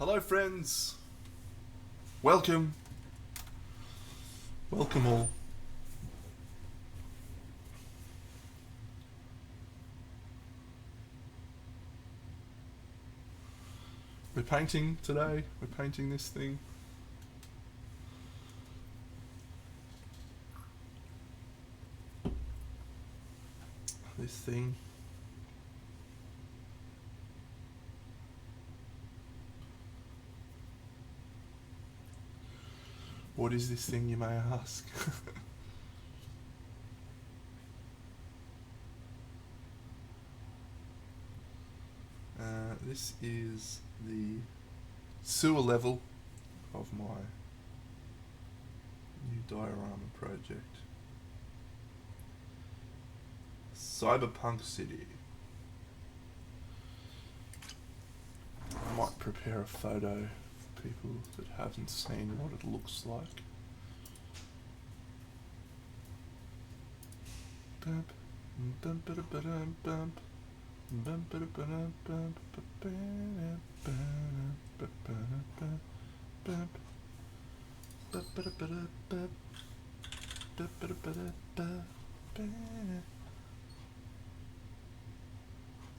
Hello friends, welcome all. We're painting today, we're painting this thing. This thing. What is this thing, you may ask? This is the sewer level of my new diorama project. Cyberpunk City. I might prepare a photo for people that haven't seen what it looks like. Bump, bump, bump, bump, bump.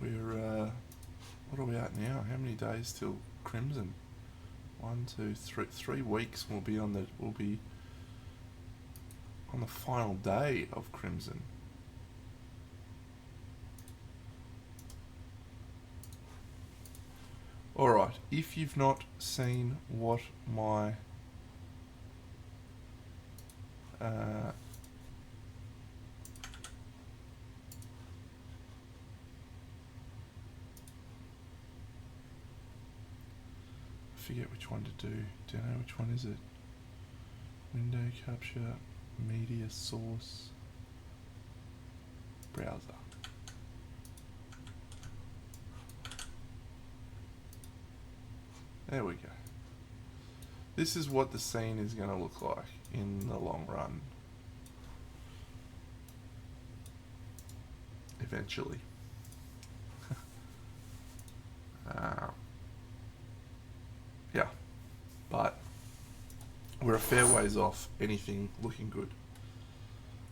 We're what are we at now? How many days till Crimson? 1, 2, 3. 3 weeks. We'll be on the final day of Crimson. Alright, if you've not seen what my I forget which one to do. Do you know which one is it? Window capture, media source, browser. There we go. This is what the scene is going to look like in the long run. Eventually. Yeah. But we're a fair ways off anything looking good.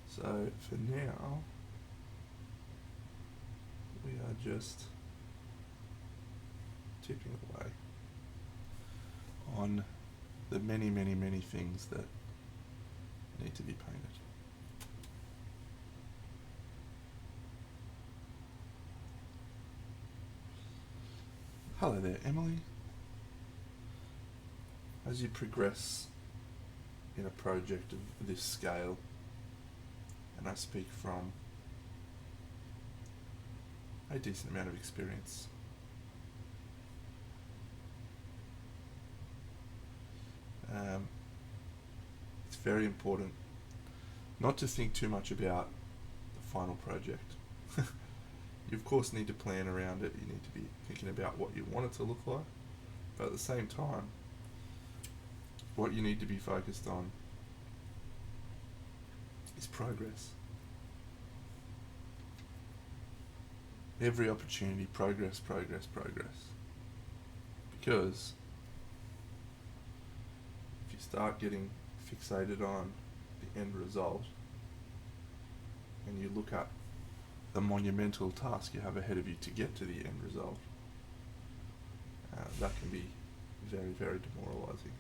So for now, we are just tipping away on the many things that need to be painted. Hello there, Emily. As you progress in a project of this scale, and I speak from a decent amount of experience, it's very important not to think too much about the final project. You of course need to plan around it, you need to be thinking about what you want it to look like, but at the same time, what you need to be focused on is progress. Every opportunity, progress. Because if you start getting fixated on the end result and you look at the monumental task you have ahead of you to get to the end result, that can be very demoralizing.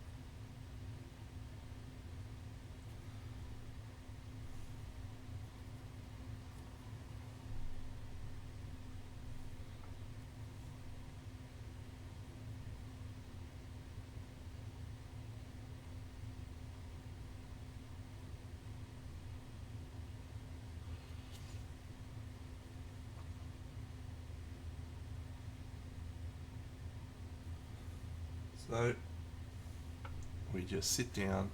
So we just sit down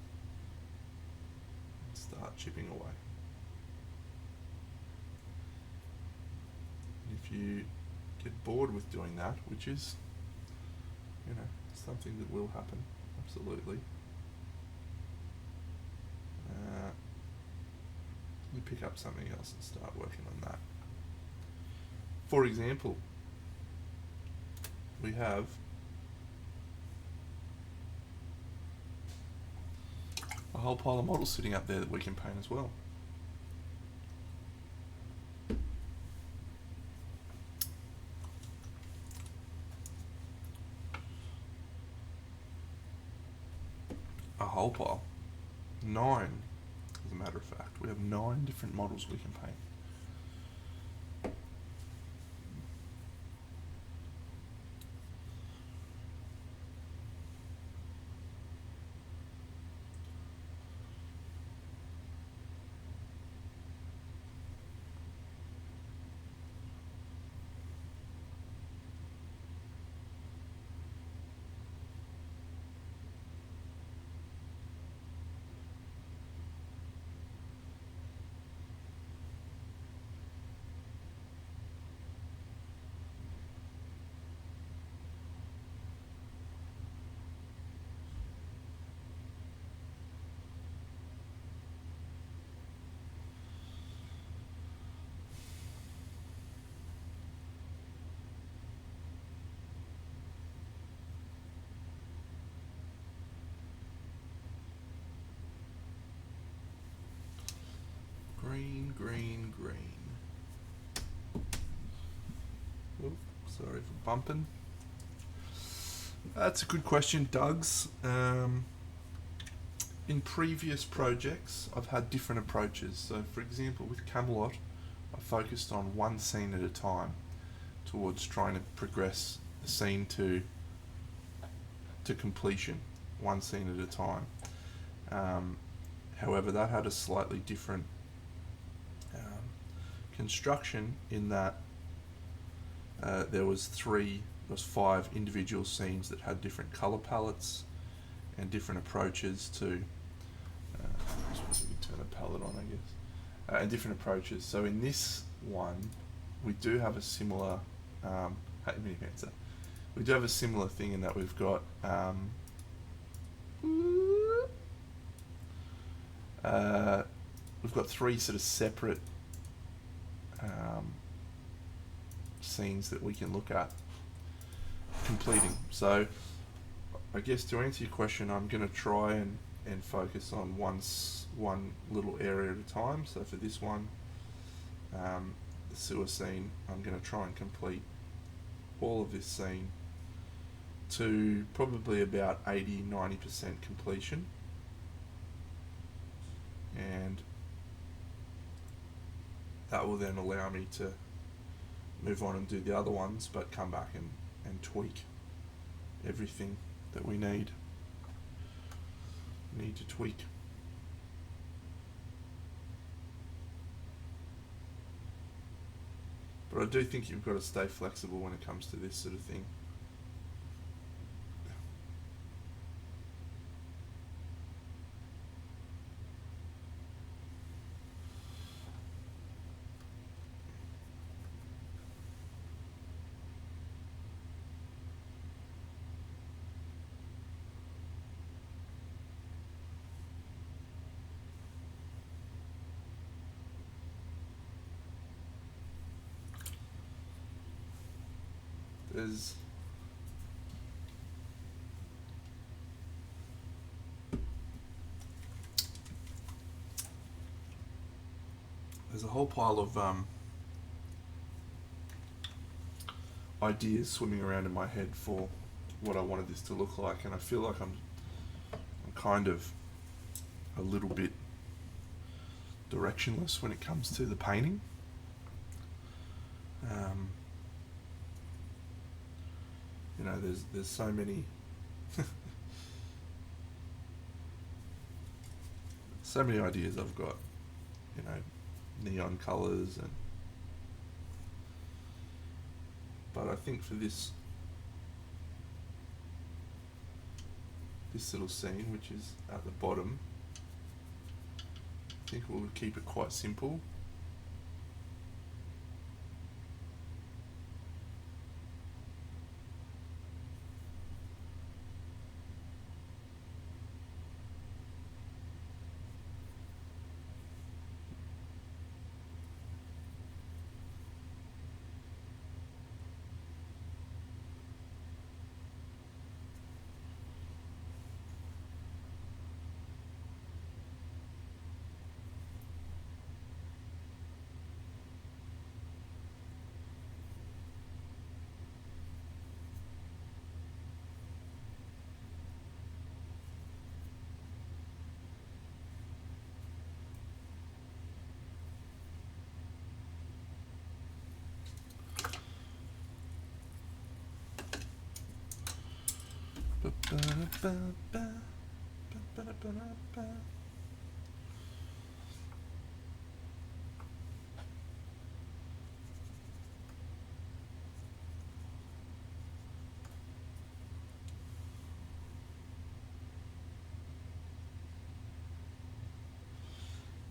and start chipping away. And if you get bored with doing that, which is, something that will happen, absolutely, you pick up something else and start working on that. For example, we have a whole pile of models sitting up there that we can paint as well. A whole pile. 9, as a matter of fact. We have 9 different models we can paint. Green, green, green. Oop, sorry for bumping. That's a good question, Doug's. In previous projects, I've had different approaches. So, for example, with Camelot, I focused on one scene at a time towards trying to progress the scene to completion, one scene at a time. However, that had a slightly different construction in that there was 5 individual scenes that had different color palettes and different approaches to I suppose we can turn a palette on, I guess, and different approaches. So in this one, we do have a similar we do have a similar thing in that we've got we've got 3 sort of separate scenes that we can look at completing. So I guess to answer your question, I'm going to try and focus on one little area at a time. So for this one, the sewer scene, I'm going to try and complete all of this scene to probably about 80-90% completion, and that will then allow me to move on and do the other ones, but come back and tweak everything that we need to tweak. But I do think you've got to stay flexible when it comes to this sort of thing. There's a whole pile of ideas swimming around in my head for what I wanted this to look like, and I feel like I'm kind of a little bit directionless when it comes to the painting. There's so many so many ideas I've got, neon colours, but I think for this little scene, which is at the bottom, I think we'll keep it quite simple.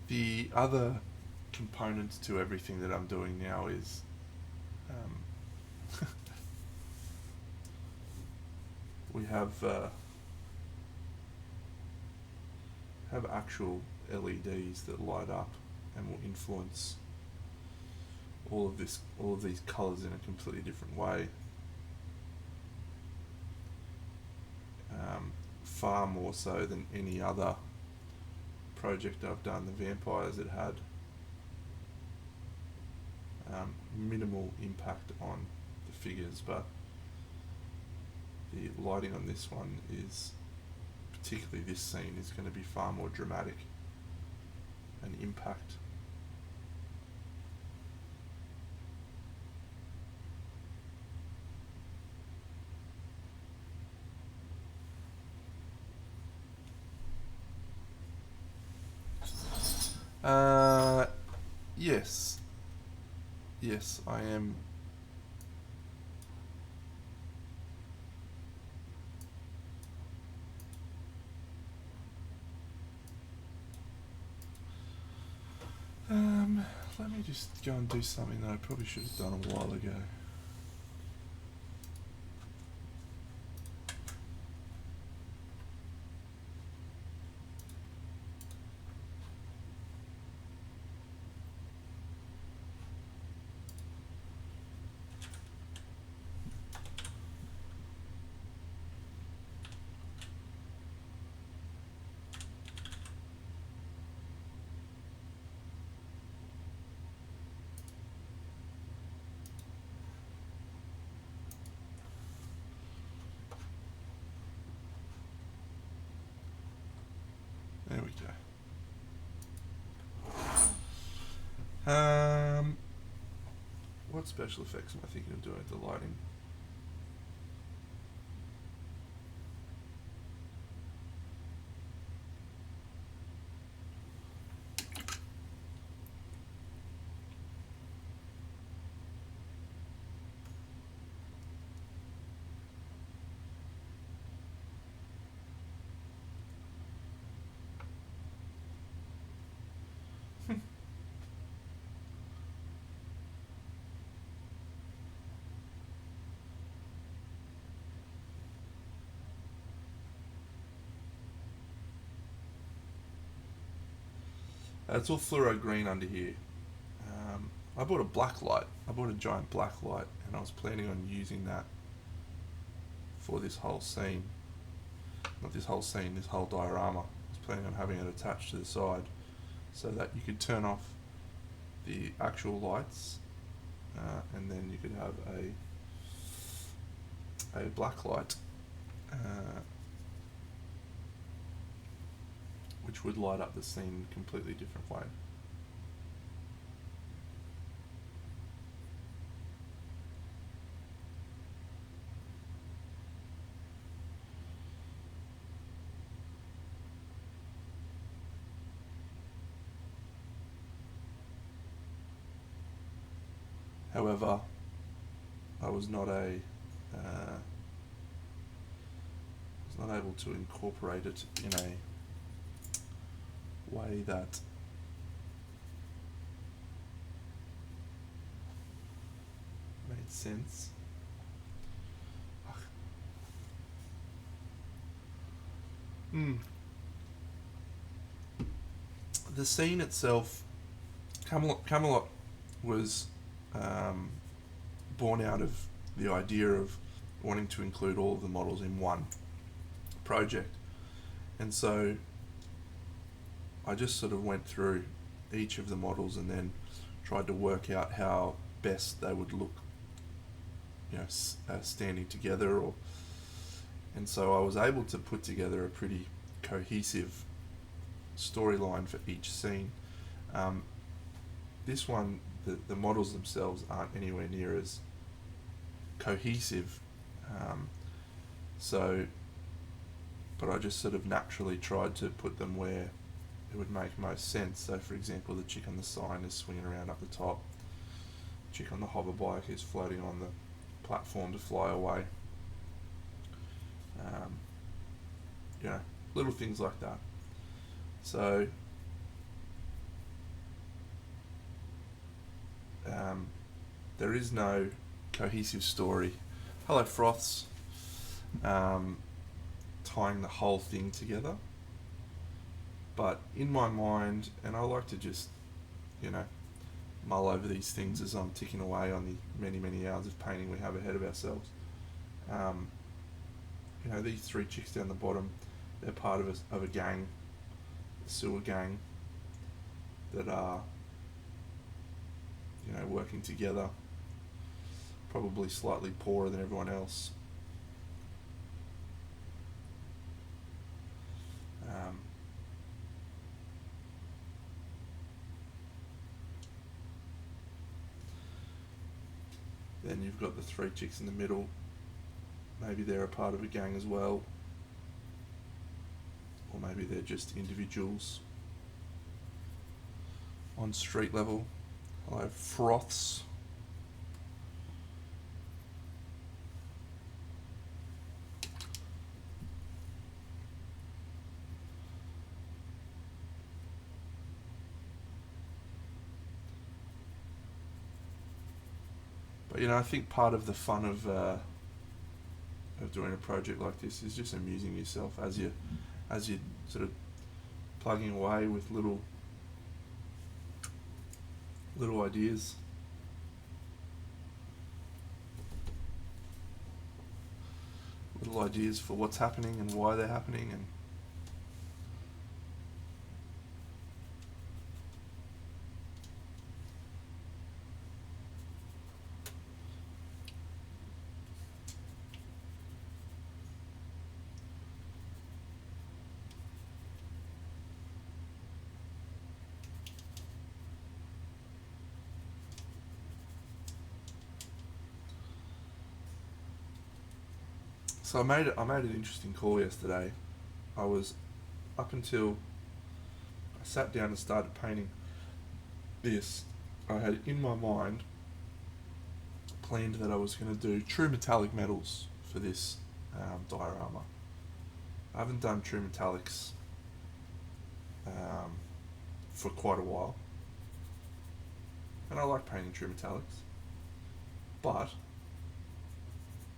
The other component to everything that I'm doing now is we have actual LEDs that light up and will influence all of these colours in a completely different way. Far more so than any other project I've done. The vampires, it had minimal impact on the figures, but the lighting on this one is, particularly this scene, is going to be far more dramatic and impact. Yes. Yes, I am. Let me just go and do something that I probably should have done a while ago. There we go. What special effects am I thinking of doing with the lighting? It's all fluoro green under here. I bought a black light. I bought a giant black light, and I was planning on using that for this whole scene. Not this whole scene, this whole diorama. I was planning on having it attached to the side so that you could turn off the actual lights, and then you could have a black light, which would light up the scene in a completely different way. However, I was not able to incorporate it in a way that made sense. The scene itself, Camelot was born out of the idea of wanting to include all of the models in one project, and so I just sort of went through each of the models and then tried to work out how best they would look, standing together, and so I was able to put together a pretty cohesive storyline for each scene. This one, the models themselves aren't anywhere near as cohesive, so but I just sort of naturally tried to put them where it would make most sense. So, for example, the chick on the sign is swinging around up the top. The chick on the hover bike is floating on the platform to fly away. You know, little things like that. So, there is no cohesive story. Hello, Froths. Tying the whole thing together. But in my mind, and I like to just, mull over these things as I'm ticking away on the many, many hours of painting we have ahead of ourselves. These three chicks down the bottom, they're part of a gang, a sewer gang, that are, working together, probably slightly poorer than everyone else. Then you've got the three chicks in the middle. Maybe they're a part of a gang as well. Or maybe they're just individuals on street level. Hello, Froths. But I think part of the fun of doing a project like this is just amusing yourself as you sort of plugging away with little ideas. Little ideas for what's happening and why they're happening, and so I made an interesting call yesterday. I was up until I sat down and started painting this. I had in my mind planned that I was going to do true metallic metals for this diorama. I haven't done true metallics for quite a while, and I like painting true metallics, but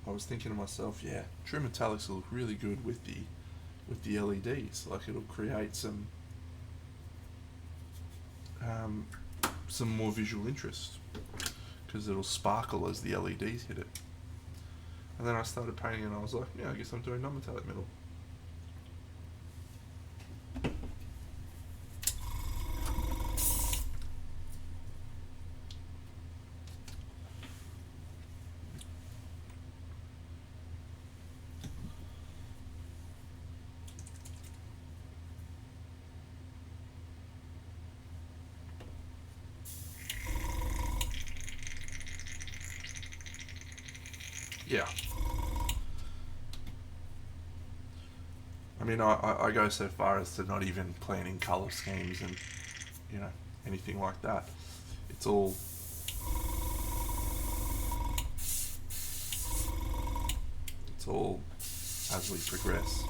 I was thinking to myself, yeah, true metallics will look really good with the LEDs. Like, it'll create some more visual interest because it'll sparkle as the LEDs hit it. And then I started painting and I was like, yeah, I guess I'm doing non-metallic metal. Yeah. I mean, I go so far as to not even planning colour schemes and, anything like that. It's all as we progress.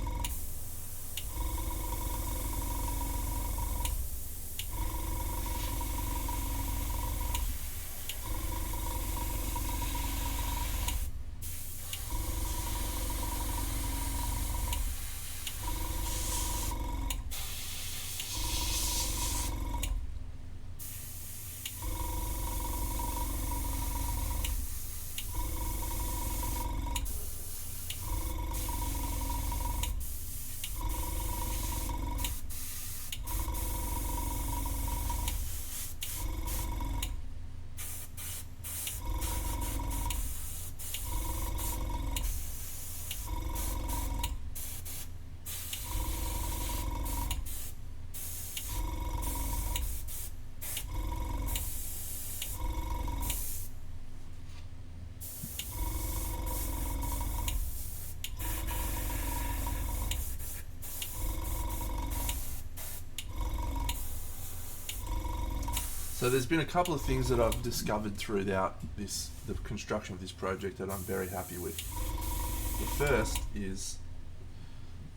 So there's been a couple of things that I've discovered throughout the construction of this project that I'm very happy with. The first is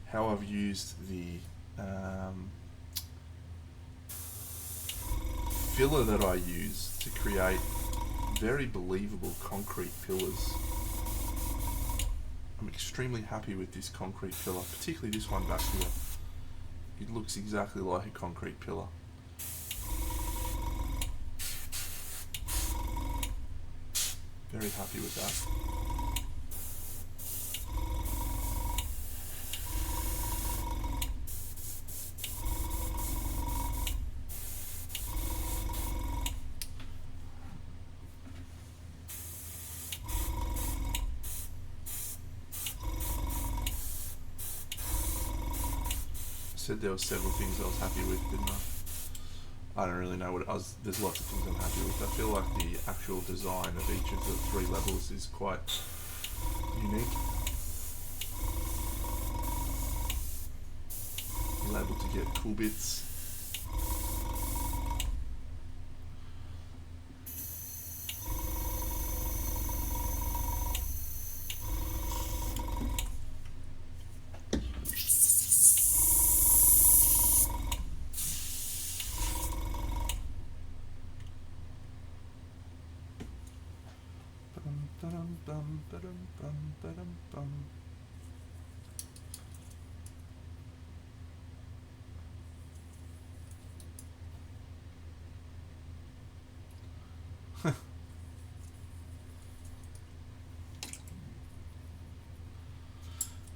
how I've used the filler that I use to create very believable concrete pillars. I'm extremely happy with this concrete pillar, particularly this one back here. It looks exactly like a concrete pillar. Very happy with that. Said there were several things I was happy with, didn't I? I don't really know what I was. There's lots of things I'm happy with. I feel like the actual design of each of the 3 levels is quite unique. You're able to get cool bits.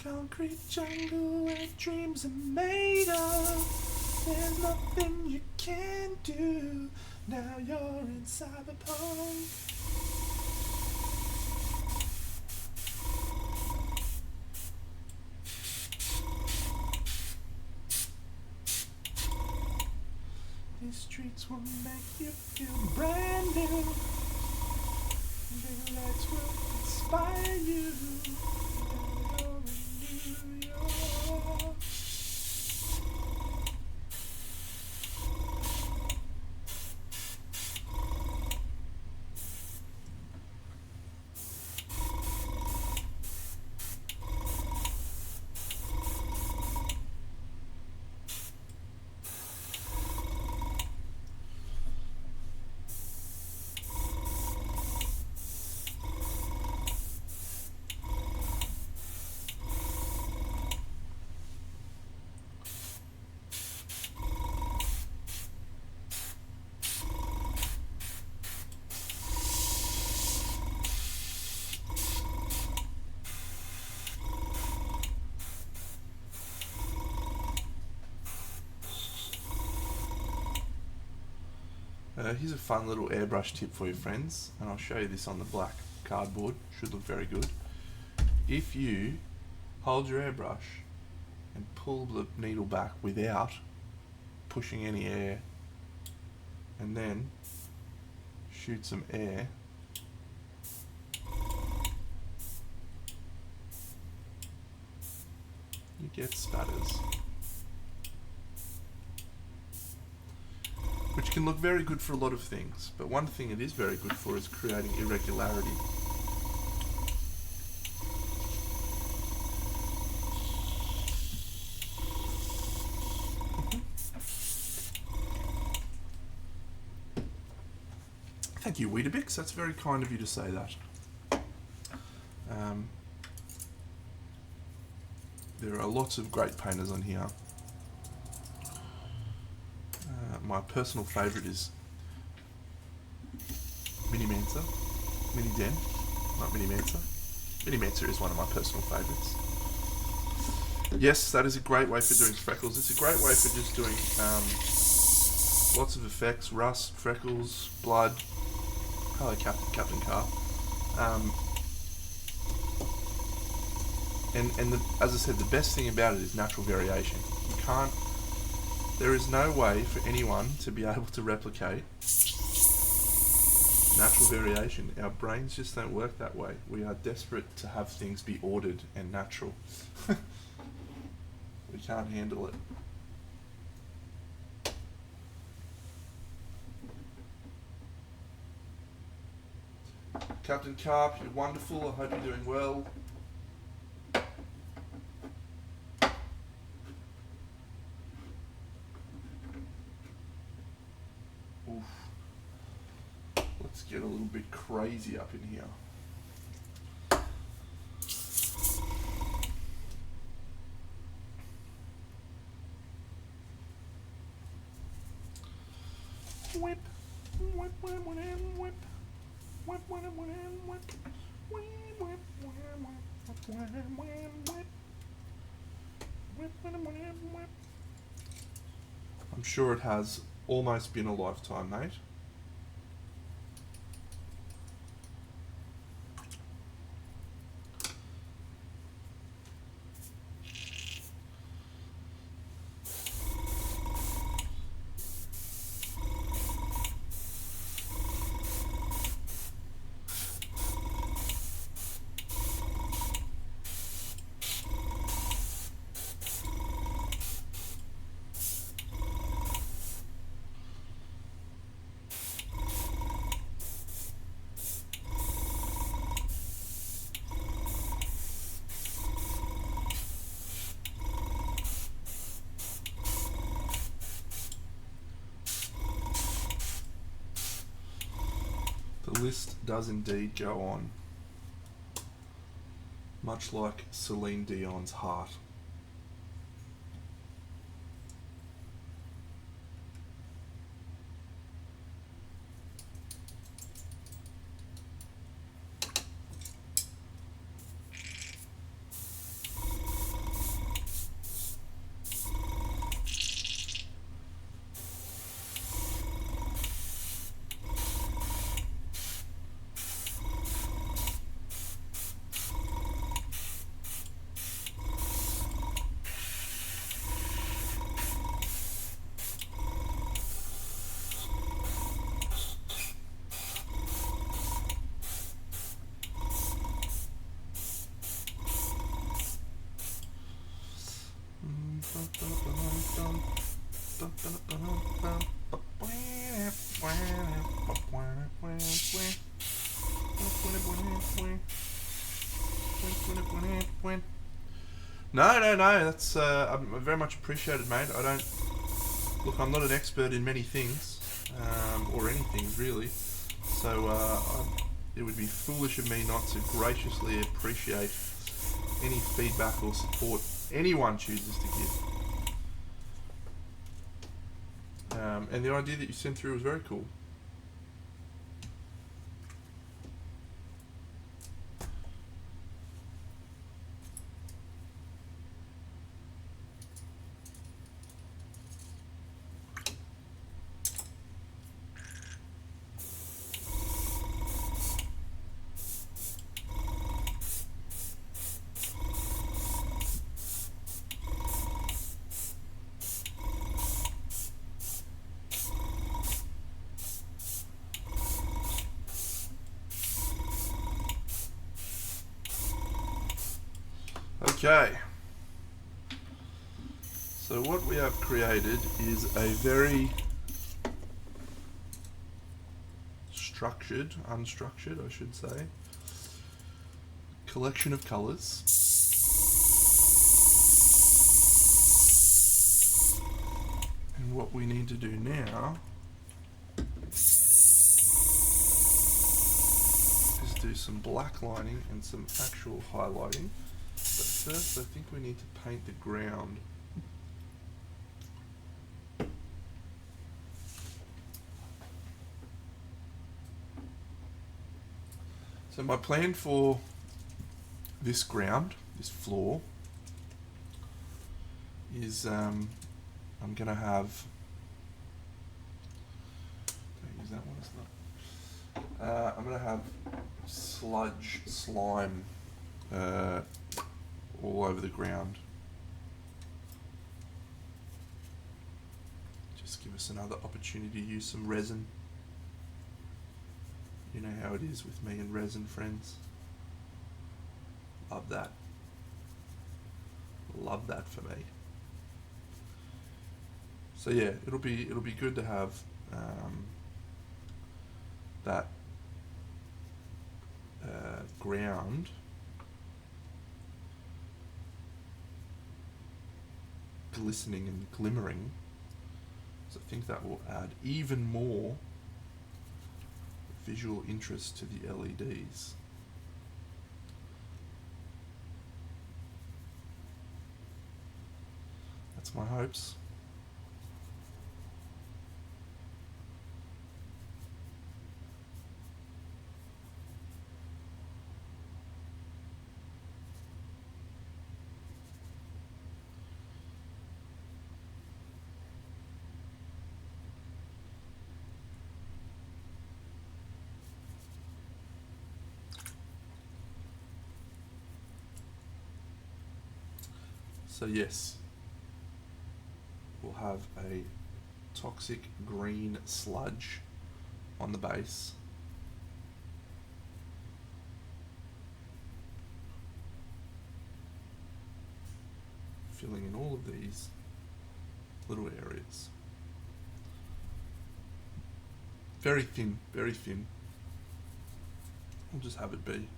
Concrete jungle where dreams are made of. There's nothing you can do. Now you're in Cyberpunk. These streets will make you feel brand new. Big lights will inspire you. New York. Here's a fun little airbrush tip for your friends, and I'll show you this on the black cardboard. Should look very good. If you hold your airbrush and pull the needle back without pushing any air, and then shoot some air, you get spatters, which can look very good for a lot of things, but one thing it is very good for is creating irregularity. Thank you, Weetabix, that's very kind of you to say that. There are lots of great painters on here. My personal favourite is Mini Mancer, Mini Den, not Mini Mancer. Mini Mancer is one of my personal favourites. Yes, that is a great way for doing freckles. It's a great way for just doing lots of effects, rust, freckles, blood. Hello, Captain Carr. As I said, the best thing about it is natural variation. There is no way for anyone to be able to replicate natural variation. Our brains just don't work that way. We are desperate to have things be ordered and natural. We can't handle it. Captain Carp, you're wonderful. I hope you're doing well. Oof. Let's get a little bit crazy up in here. Whip, whip, whip, whip, whip, whip, whip, whip, whip, whip, whip. I'm sure it has almost been a lifetime, mate. The list does indeed go on, much like Celine Dion's heart. No, that's I'm very much appreciated, mate. Look, I'm not an expert in many things, or anything really, so it would be foolish of me not to graciously appreciate any feedback or support anyone chooses to give. And the idea that you sent through was very cool. Okay, so what we have created is a very unstructured I should say, collection of colours. And what we need to do now is do some black lining and some actual highlighting. But first I think we need to paint the ground. So my plan for this ground, this floor, is I'm going to have, don't use that one, it's not. I'm going to have slime all over the ground. Just give us another opportunity to use some resin. You know how it is with me and resin, friends. Love that. Love that for me. So yeah, it'll be good to have that ground glistening and glimmering. So I think that will add even more visual interest to the LEDs. That's my hopes. So yes, we'll have a toxic green sludge on the base. Filling in all of these little areas. Very thin, very thin. We'll just have it be.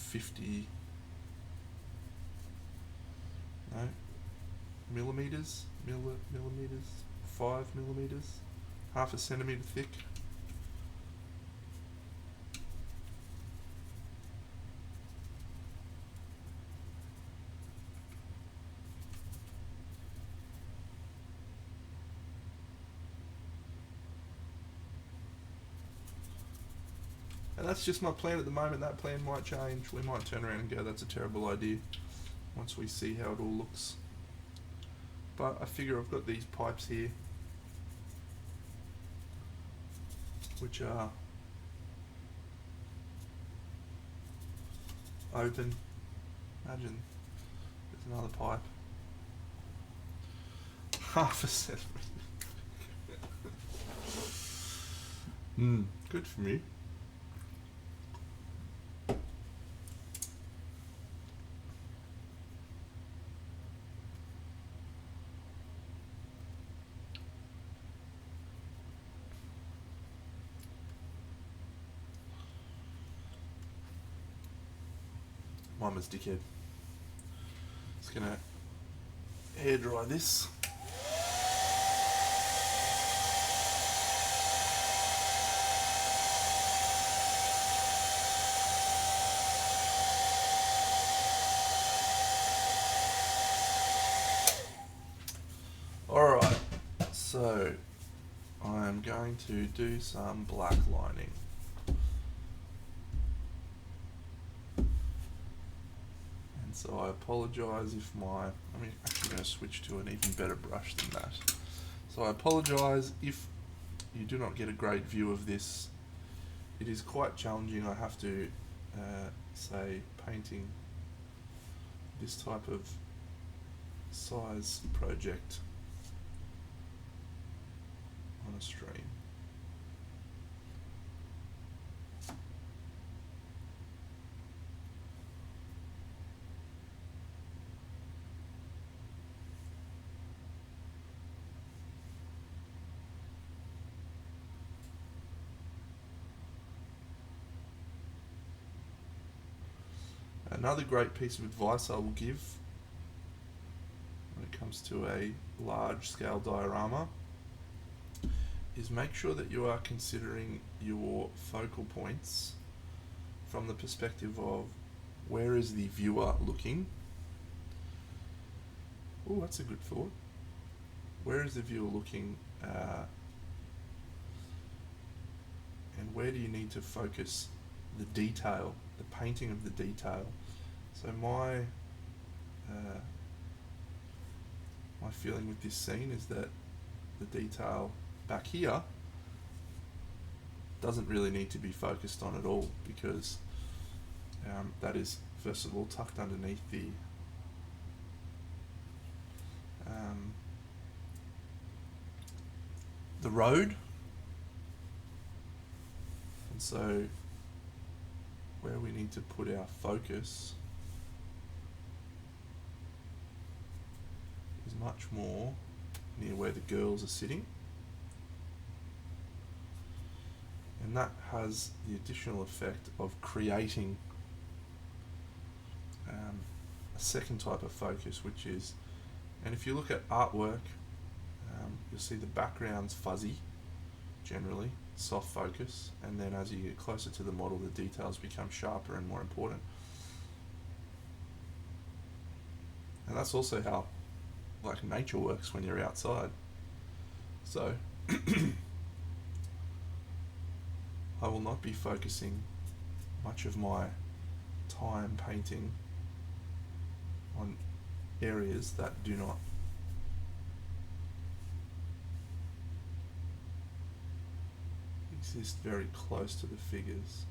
50 millimeters, 5 millimeters, half a centimeter thick. And that's just my plan at the moment. That plan might change. We might turn around and go, that's a terrible idea, once we see how it all looks. But I figure I've got these pipes here, which are open. Imagine there's another pipe. Half a centimetre. Good for me. Mama's dickhead. Just gonna air dry this. Alright, so I'm going to do some black lining. So I apologise if I'm actually going to switch to an even better brush than that. So I apologise if you do not get a great view of this. It is quite challenging, I have to say, painting this type of size project on a stream. Another great piece of advice I will give when it comes to a large scale diorama is make sure that you are considering your focal points from the perspective of where is the viewer looking. Oh, that's a good thought. Where is the viewer looking and where do you need to focus the detail, the painting of the detail. So my feeling with this scene is that the detail back here doesn't really need to be focused on at all, because that is first of all tucked underneath the road, and so where we need to put our focus is much more near where the girls are sitting. And that has the additional effect of creating a second type of focus, which is, and if you look at artwork, you'll see the background's fuzzy, generally, soft focus, and then as you get closer to the model, the details become sharper and more important. And that's also how, like, nature works when you're outside. So, I will not be focusing much of my time painting on areas that do not exist very close to the figures.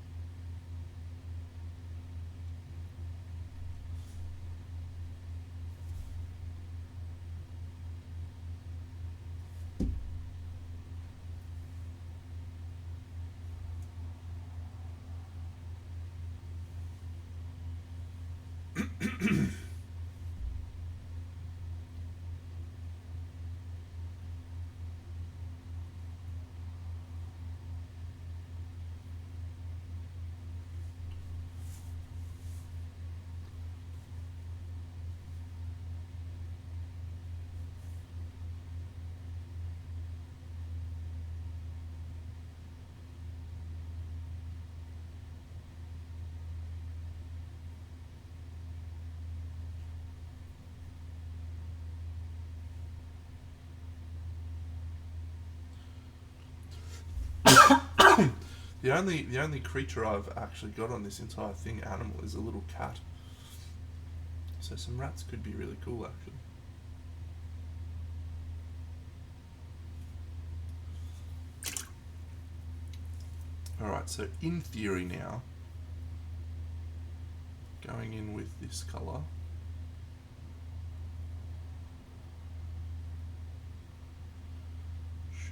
The only creature I've actually got on this entire thing, animal, is a little cat. So some rats could be really cool, actually. Alright, so in theory now, going in with this colour,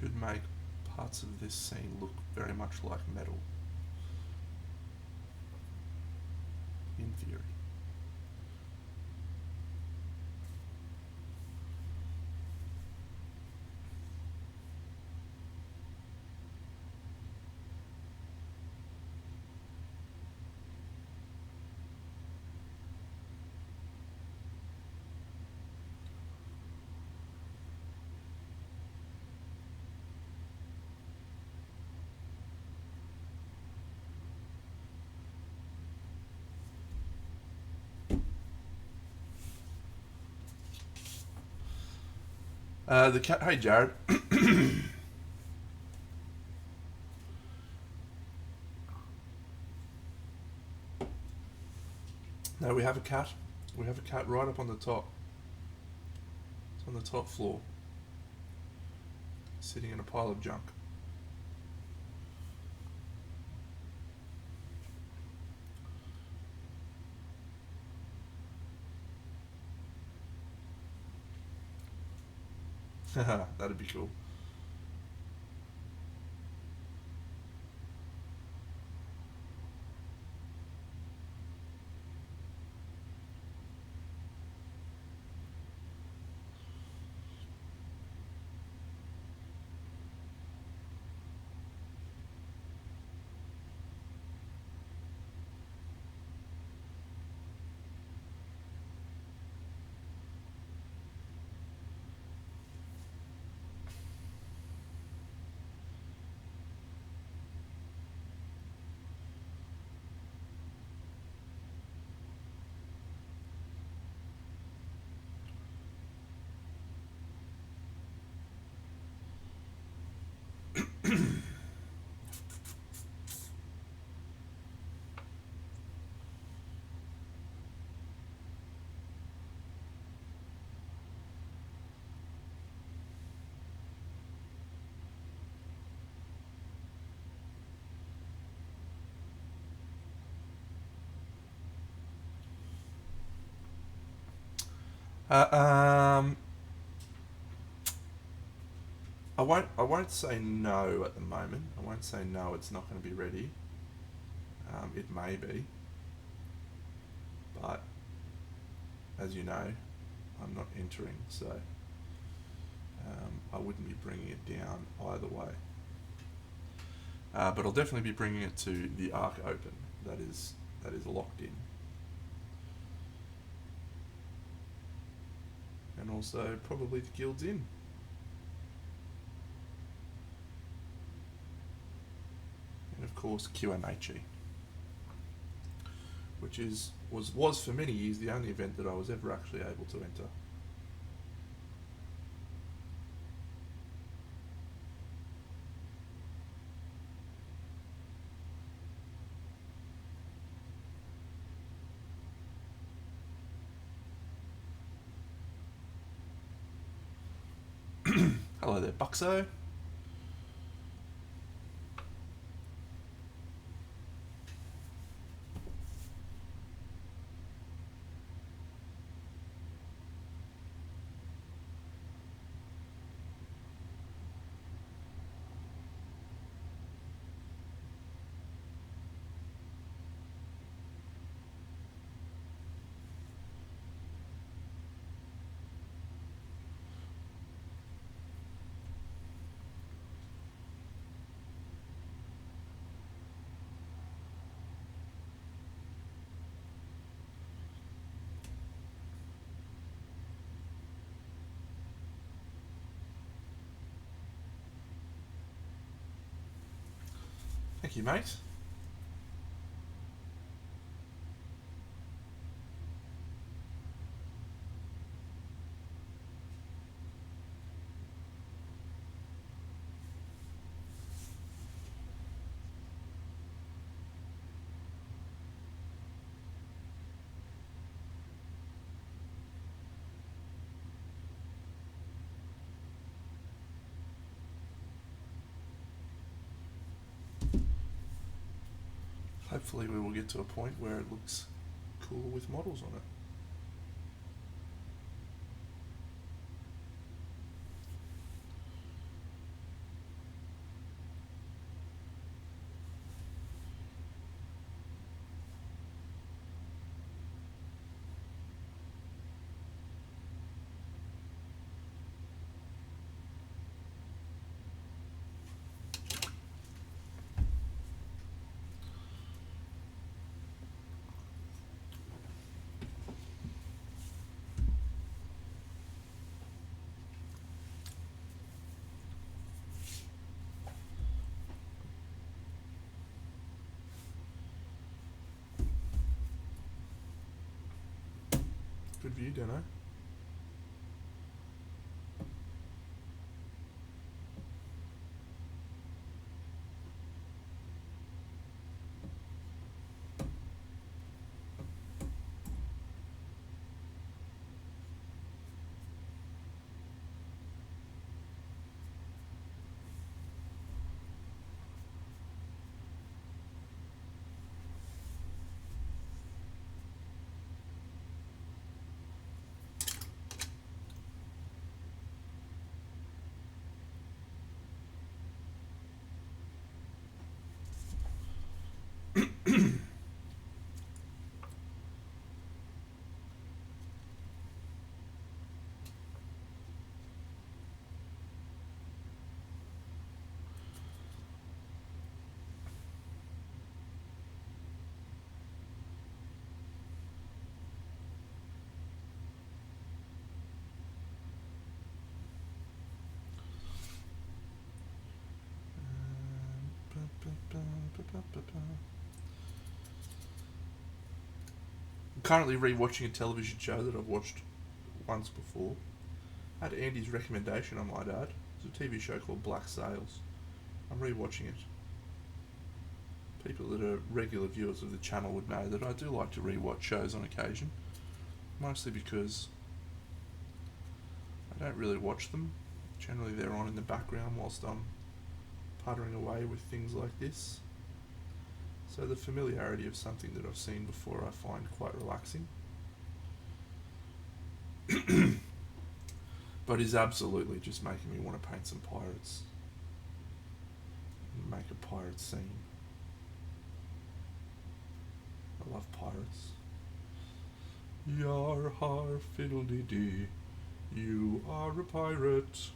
should make parts of this scene look very much like metal. In theory. The cat. Hey, Jared. No, we have a cat. We have a cat right up on the top. It's on the top floor, sitting in a pile of junk. That'd be cool. Uh, um, I won't say no at the moment. I won't say no. It's not going to be ready. It may be, but as you know, I'm not entering. So I wouldn't be bringing it down either way. But I'll definitely be bringing it to the Arc Open. That is locked in. And also probably the Guild's Inn. And of course QMHE, which was for many years the only event that I was ever actually able to enter. Hello there, Buxo. Thank you, mate. Hopefully we will get to a point where it looks cool with models on it. Good view, Dano. I'm currently rewatching a television show that I've watched once before. At Andy's recommendation, I might add. It's a TV show called Black Sails. I'm rewatching it. People that are regular viewers of the channel would know that I do like to rewatch shows on occasion. Mostly because I don't really watch them. Generally they're on in the background whilst I'm puttering away with things like this. So the familiarity of something that I've seen before I find quite relaxing. But is absolutely just making me want to paint some pirates. And make a pirate scene. I love pirates. Yar har fiddle-dee-dee, you are a pirate.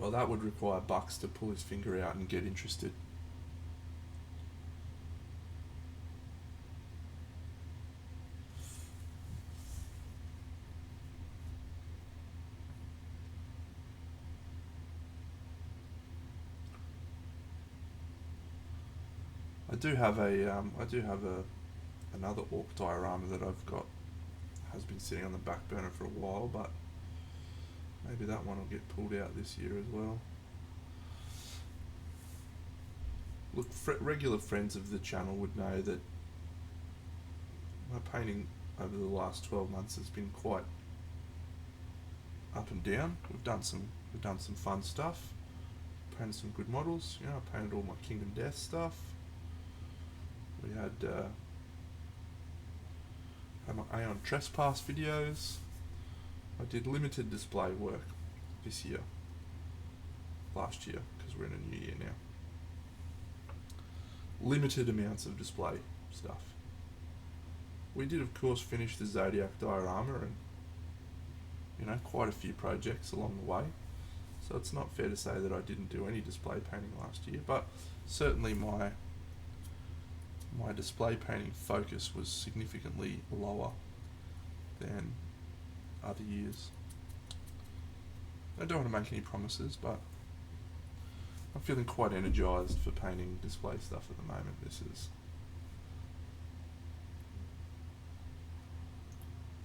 Well, that would require Bucks to pull his finger out and get interested. I do have another Orc diorama that I've got, has been sitting on the back burner for a while, but maybe that one will get pulled out this year as well. Look, regular friends of the channel would know that my painting over the last 12 months has been quite up and down. We've done some fun stuff, painted some good models. You know, I painted all my Kingdom Death stuff. We had my Aeon Trespass videos. I did limited display work this year, last year, because we're in a new year now. Limited amounts of display stuff. We did, of course, finish the Zodiac diorama and, you know, quite a few projects along the way. So it's not fair to say that I didn't do any display painting last year, but certainly my display painting focus was significantly lower than other years. I don't want to make any promises, but I'm feeling quite energised for painting display stuff at the moment. This is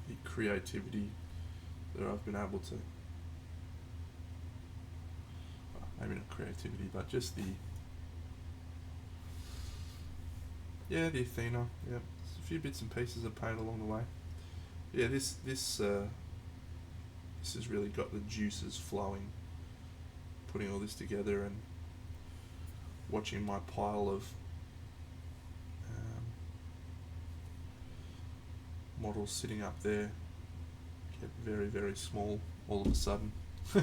the creativity that I've been able to, well, maybe not creativity, but just the Athena. Yeah, a few bits and pieces of paint along the way. Yeah, this has really got the juices flowing. Putting all this together and watching my pile of models sitting up there get very, very small all of a sudden. I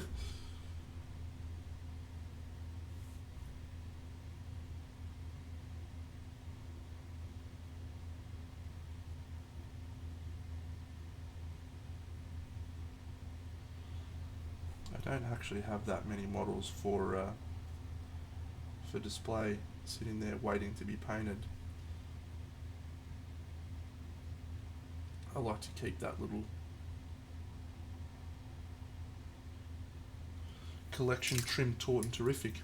don't actually have that many models for display sitting there waiting to be painted. I like to keep that little collection trimmed, taut and terrific.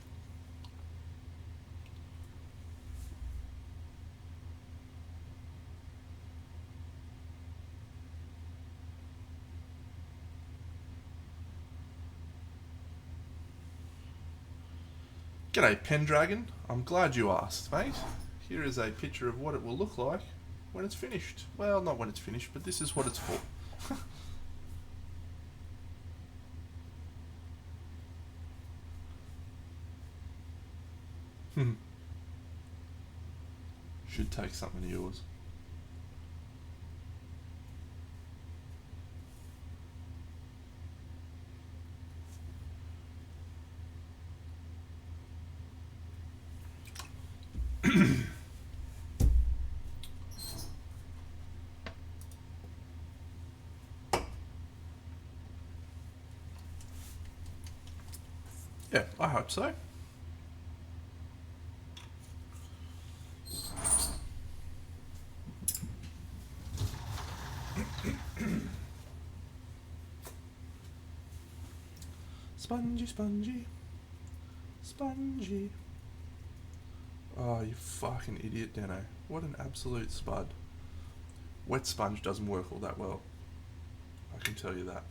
G'day Pendragon, I'm glad you asked, mate. Here is a picture of what it will look like when it's finished. Well, not when it's finished, but this is what it's for. Should take something of yours. Yeah, I hope so. Spongy, spongy, spongy. Oh, you fucking idiot, Dano. What an absolute spud. Wet sponge doesn't work all that well. I can tell you that.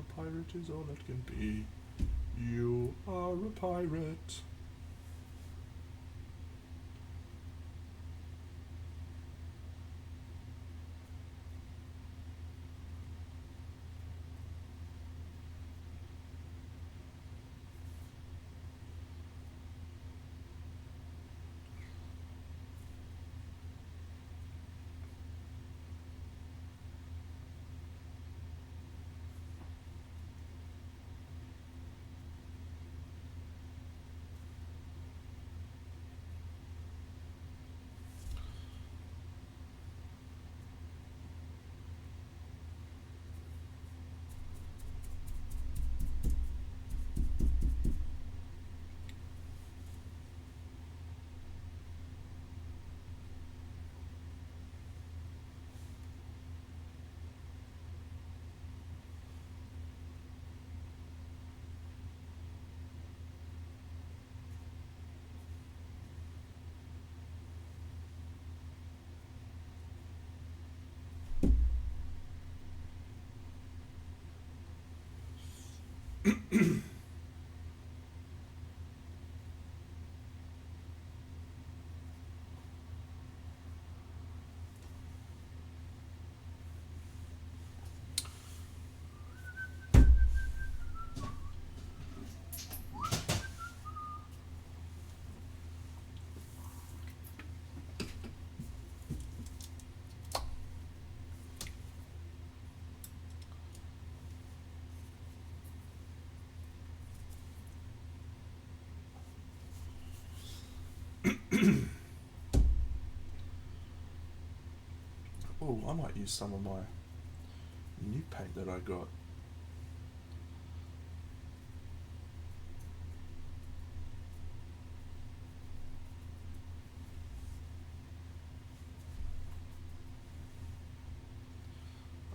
A pirate is all it can be. You are a pirate. Oh, I might use some of my new paint that I got.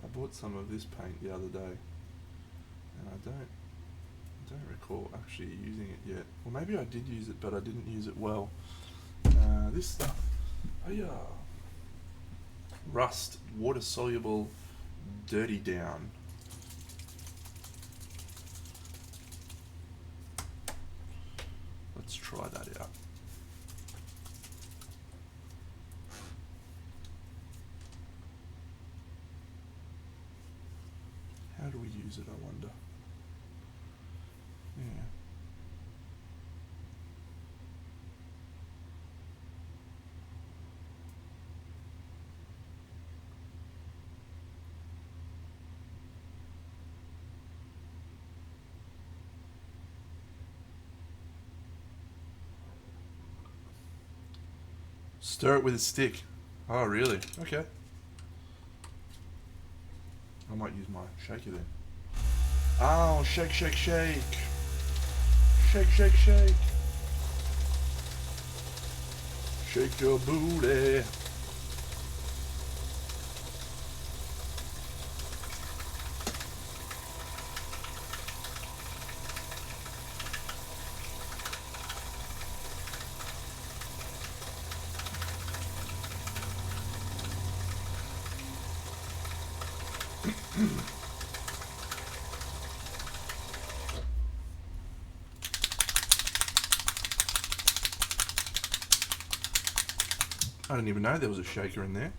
I bought some of this paint the other day, and I don't recall actually using it yet. Or maybe I did use it, but I didn't use it well. This stuff. Oh yeah. Rust, water soluble, dirty down. Let's try that out. How do we use it, I wonder? Yeah. Stir it with a stick. Oh, really? Okay. I might use my shaker then. Oh, shake, shake, shake. Shake, shake, shake. Shake your booty. I didn't even know there was a shaker in there.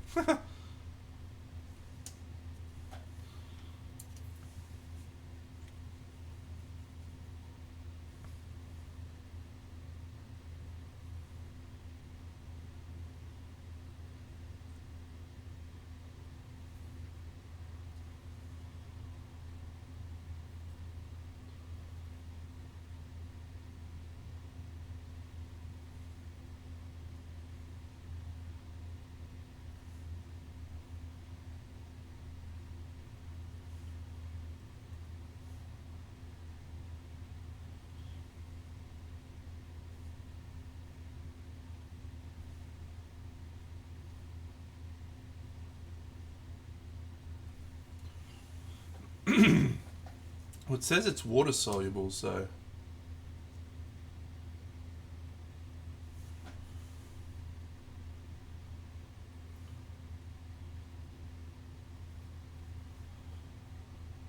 Well, it says it's water soluble, so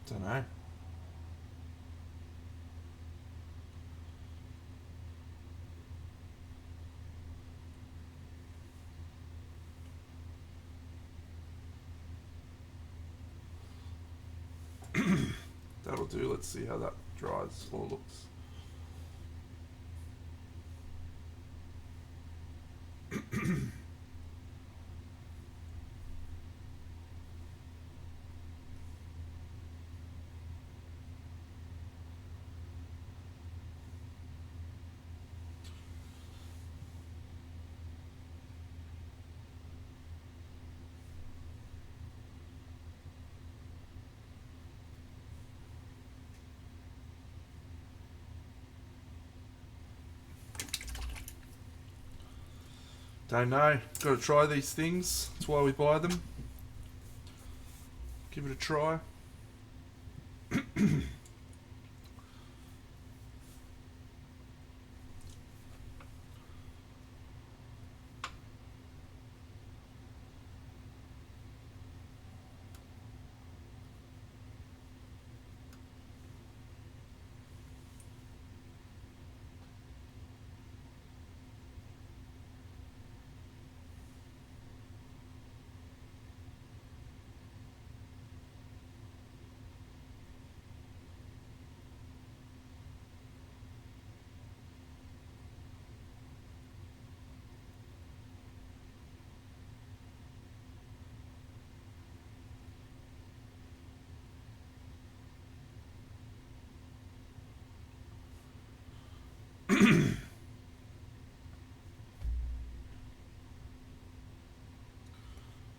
don't know. I'll do. Let's see how that dries or looks. Don't know. Got to try these things. That's why we buy them. Give it a try.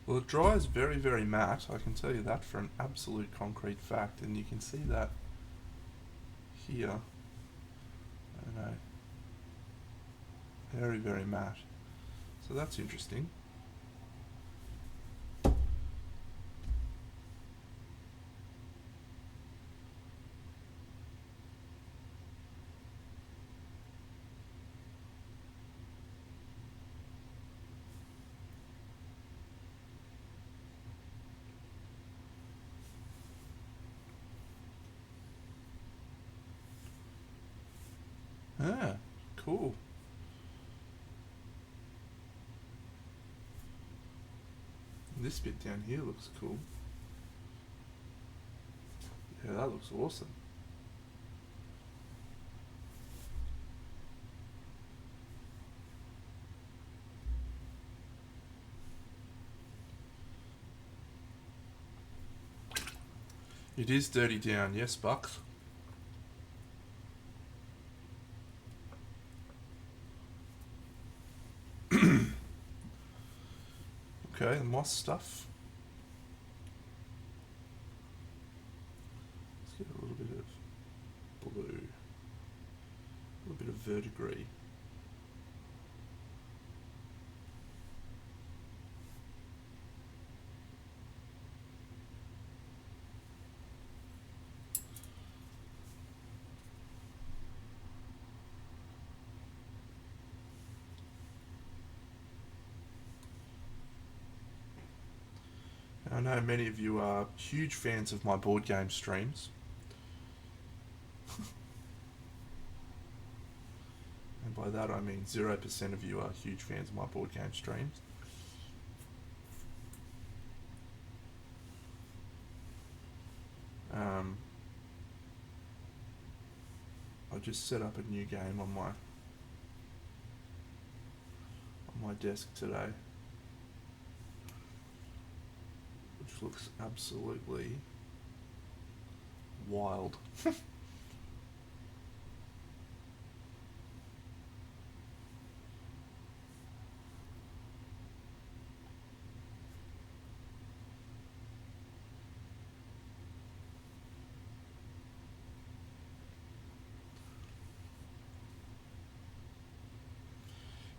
Well, it dries very, very matte. I can tell you that for an absolute concrete fact, and you can see that here. I don't know. Very, very matte. So that's interesting. Ah, cool. This bit down here looks cool. Yeah, that looks awesome. It is dirty down, yes, Bucks. Okay, the moss stuff. Let's get a little bit of blue. A little bit of verdigris. I know many of you are huge fans of my board game streams. And by that I mean 0% of you are huge fans of my board game streams. I just set up a new game on my desk today, which looks absolutely wild.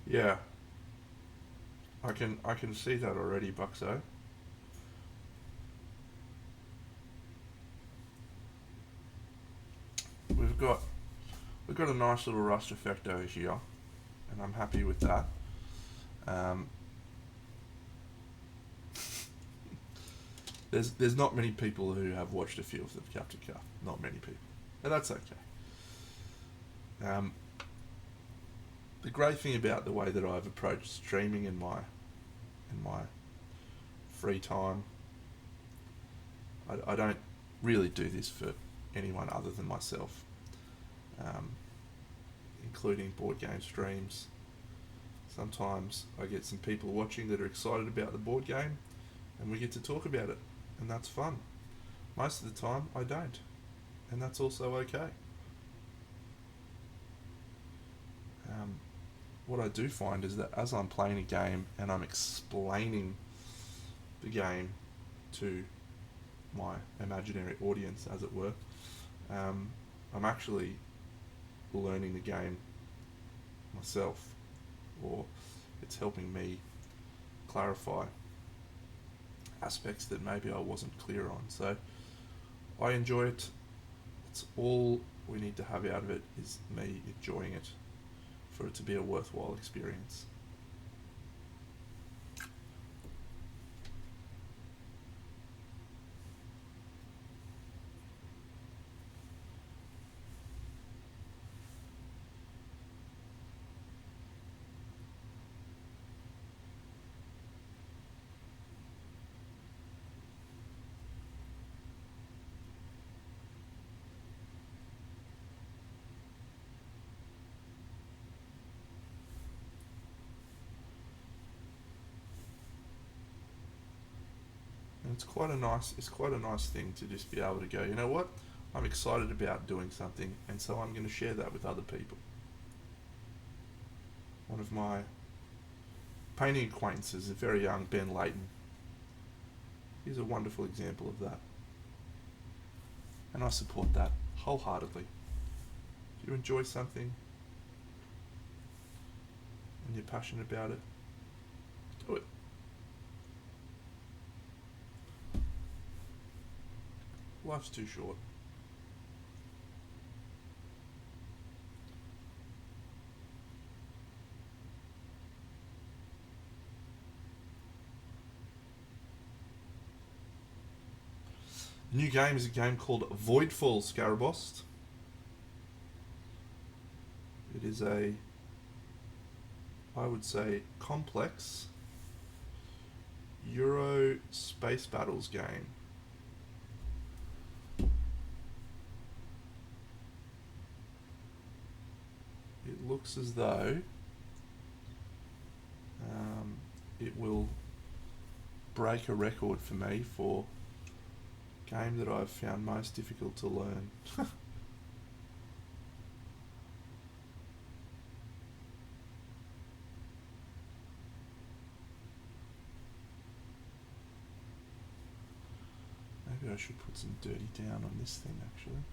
Yeah, I can see that already, Buxo. We've got we've got a nice little rust effect over here, and I'm happy with that. Um, there's not many people who have watched a few of them, Captain Cup. Not many people, and that's okay. Um, the great thing about the way that I've approached streaming in my free time, I don't really do this for anyone other than myself, um, including board game streams. Sometimes I get some people watching that are excited about the board game, and we get to talk about it, and that's fun. Most of the time, I don't, and that's also okay. Um, what I do find is that as I'm playing a game and I'm explaining the game to my imaginary audience, as it were, I'm actually learning the game myself, or it's helping me clarify aspects that maybe I wasn't clear on. So I enjoy it. It's all we need to have out of it is me enjoying it for it to be a worthwhile experience. And it's quite a nice thing to just be able to go, you know what? I'm excited about doing something, and so I'm going to share that with other people. One of my painting acquaintances, a very young Ben Layton, he's a wonderful example of that. And I support that wholeheartedly. If you enjoy something and you're passionate about it, do it. Life's too short. The new game is a game called Voidfall Scarabost. It is I would say, complex Euro space battles game. It looks as though it will break a record for me for game that I've found most difficult to learn. Maybe I should put some dirty down on this thing actually.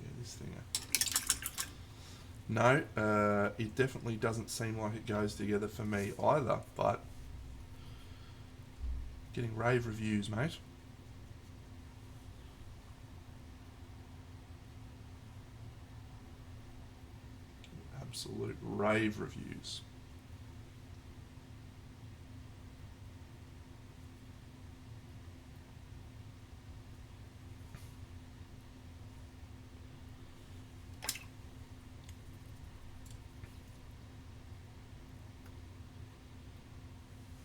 Yeah, this thing. No, it definitely doesn't seem like it goes together for me either, but getting rave reviews, mate. Absolute rave reviews.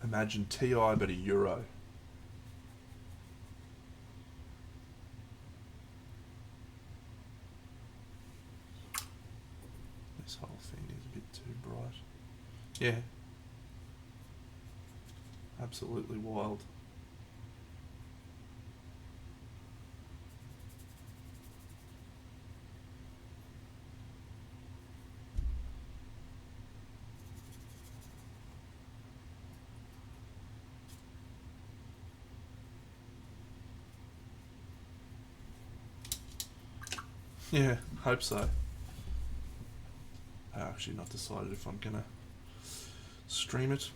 Imagine TI but a euro. This whole thing is a bit too bright. Yeah. Absolutely wild. Yeah, hope so. I've actually not decided if I'm gonna stream it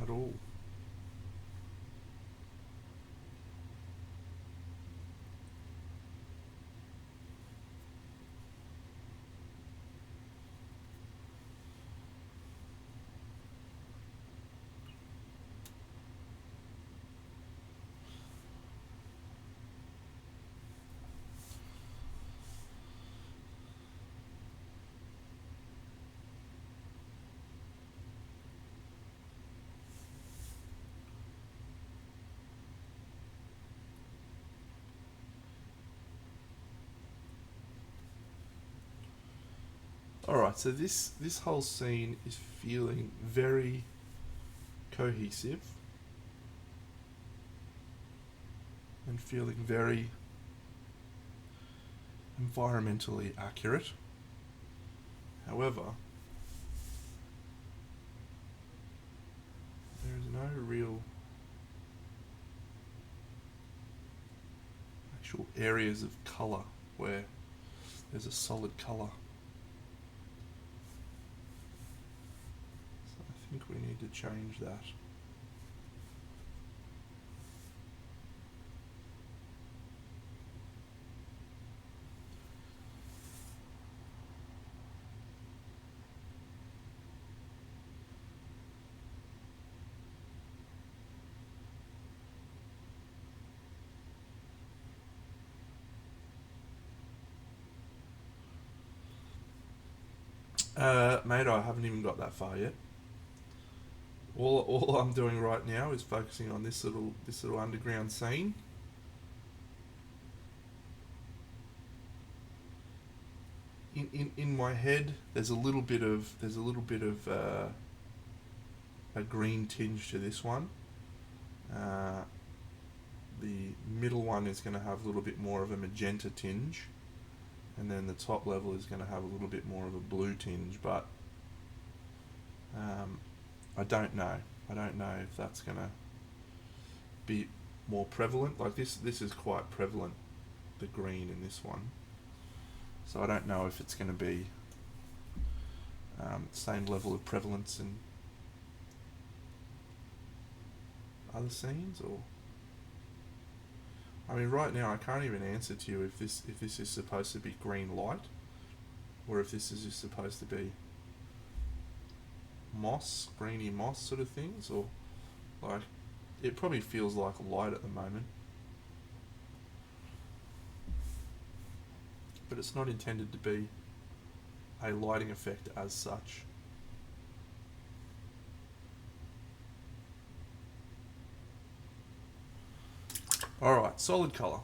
at all. Alright, so this whole scene is feeling very cohesive and feeling very environmentally accurate. However, there is no real actual areas of colour where there's a solid colour. So I think we need to change that. Mate, I haven't even got that far yet. All I'm doing right now is focusing on this little underground scene. In my head, there's a little bit of a green tinge to this one. The middle one is going to have a little bit more of a magenta tinge, and then the top level is going to have a little bit more of a blue tinge, but I don't know. I don't know if that's going to be more prevalent. Like this is quite prevalent, the green in this one. So I don't know if it's going to be same level of prevalence in other scenes, or I mean, right now I can't even answer to you if this is supposed to be green light, or if this is just supposed to be moss, greeny moss sort of things, or like it probably feels like light at the moment, but it's not intended to be a lighting effect as such. Alright, solid colour.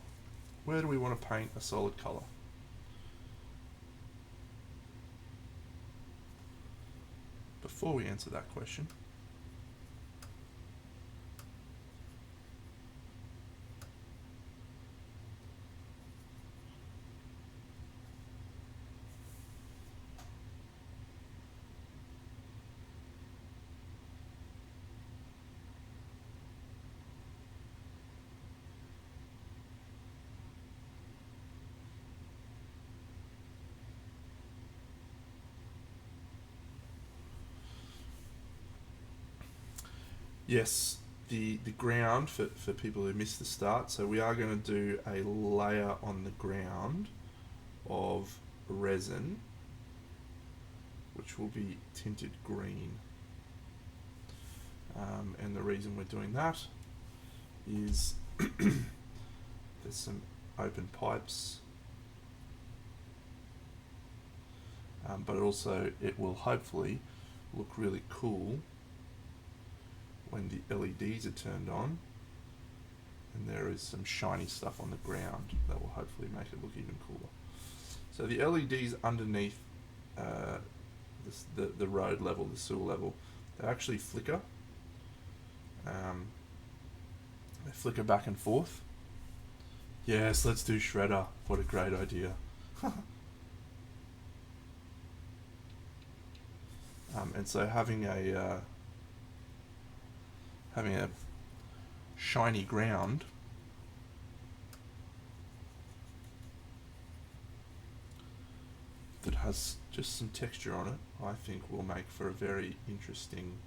Where do we want to paint a solid colour? Before we answer that question, yes, the ground for people who missed the start. So we are going to do a layer on the ground of resin, which will be tinted green. And the reason we're doing that is there's some open pipes, but also it will hopefully look really cool when the LEDs are turned on and there is some shiny stuff on the ground that will hopefully make it look even cooler. So the LEDs underneath the road level, the sewer level, they actually flicker. They flicker back and forth. Yes, let's do Shredder. What a great idea. And so having a shiny ground that has just some texture on it, I think will make for a very interesting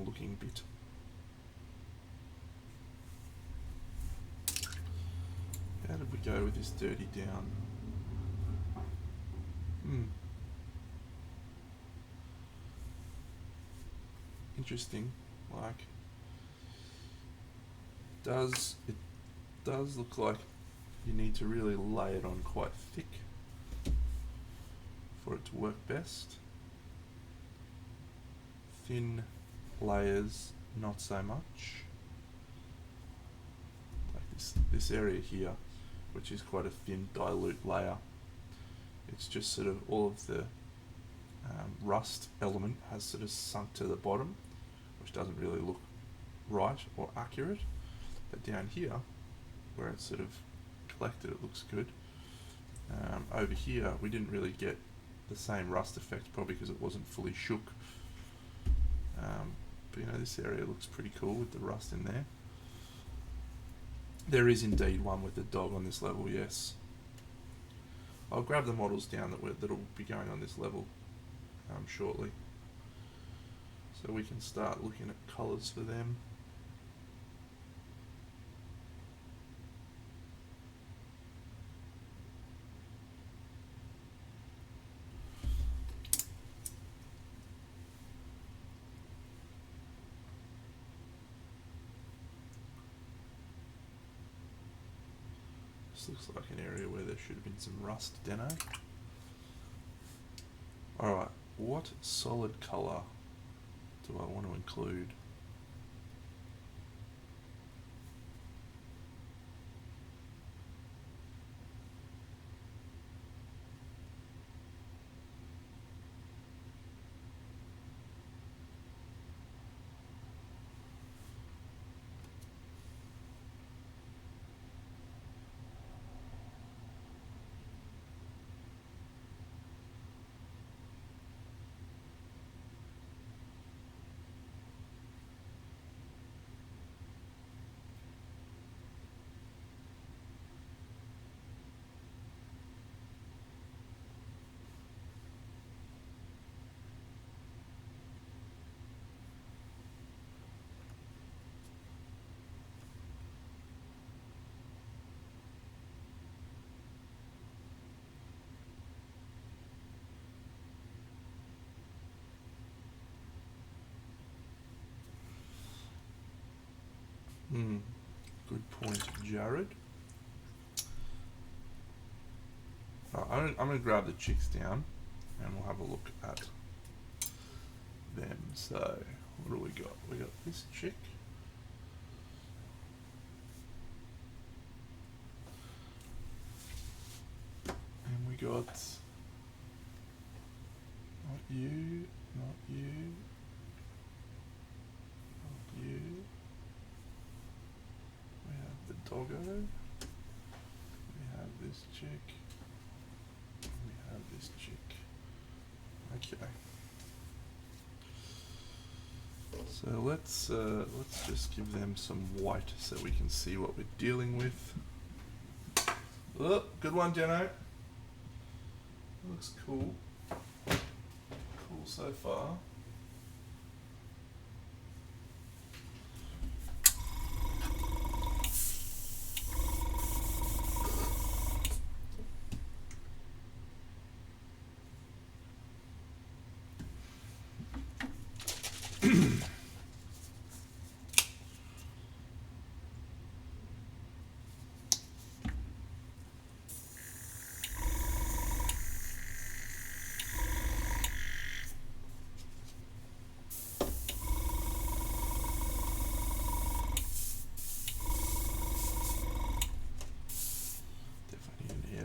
looking bit. How did we go with this dirty down? Interesting. Like, it does look like you need to really lay it on quite thick for it to work best. Thin layers, not so much. Like this area here, which is quite a thin dilute layer. It's just sort of all of the rust element has sort of sunk to the bottom, which doesn't really look right or accurate. But down here, where it's sort of collected, it looks good. Over here, we didn't really get the same rust effect, probably because it wasn't fully shook. But you know, this area looks pretty cool with the rust in there. There is indeed one with the dog on this level, yes. I'll grab the models down that'll be going on this level shortly, so we can start looking at colours for them. This looks like an area where there should have been some rust, Deno. Alright, what solid colour do I want to include? Good point, Jared. I'm going to grab the chicks down and we'll have a look at them. So, what do we got? We got this chick. And we got not you, not you, not you. We have the doggo. We have this chick. We have this chick. Okay. So let's just give them some white so we can see what we're dealing with. Oh, good one, Jeno. Looks cool. Cool so far.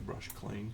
Brush clean.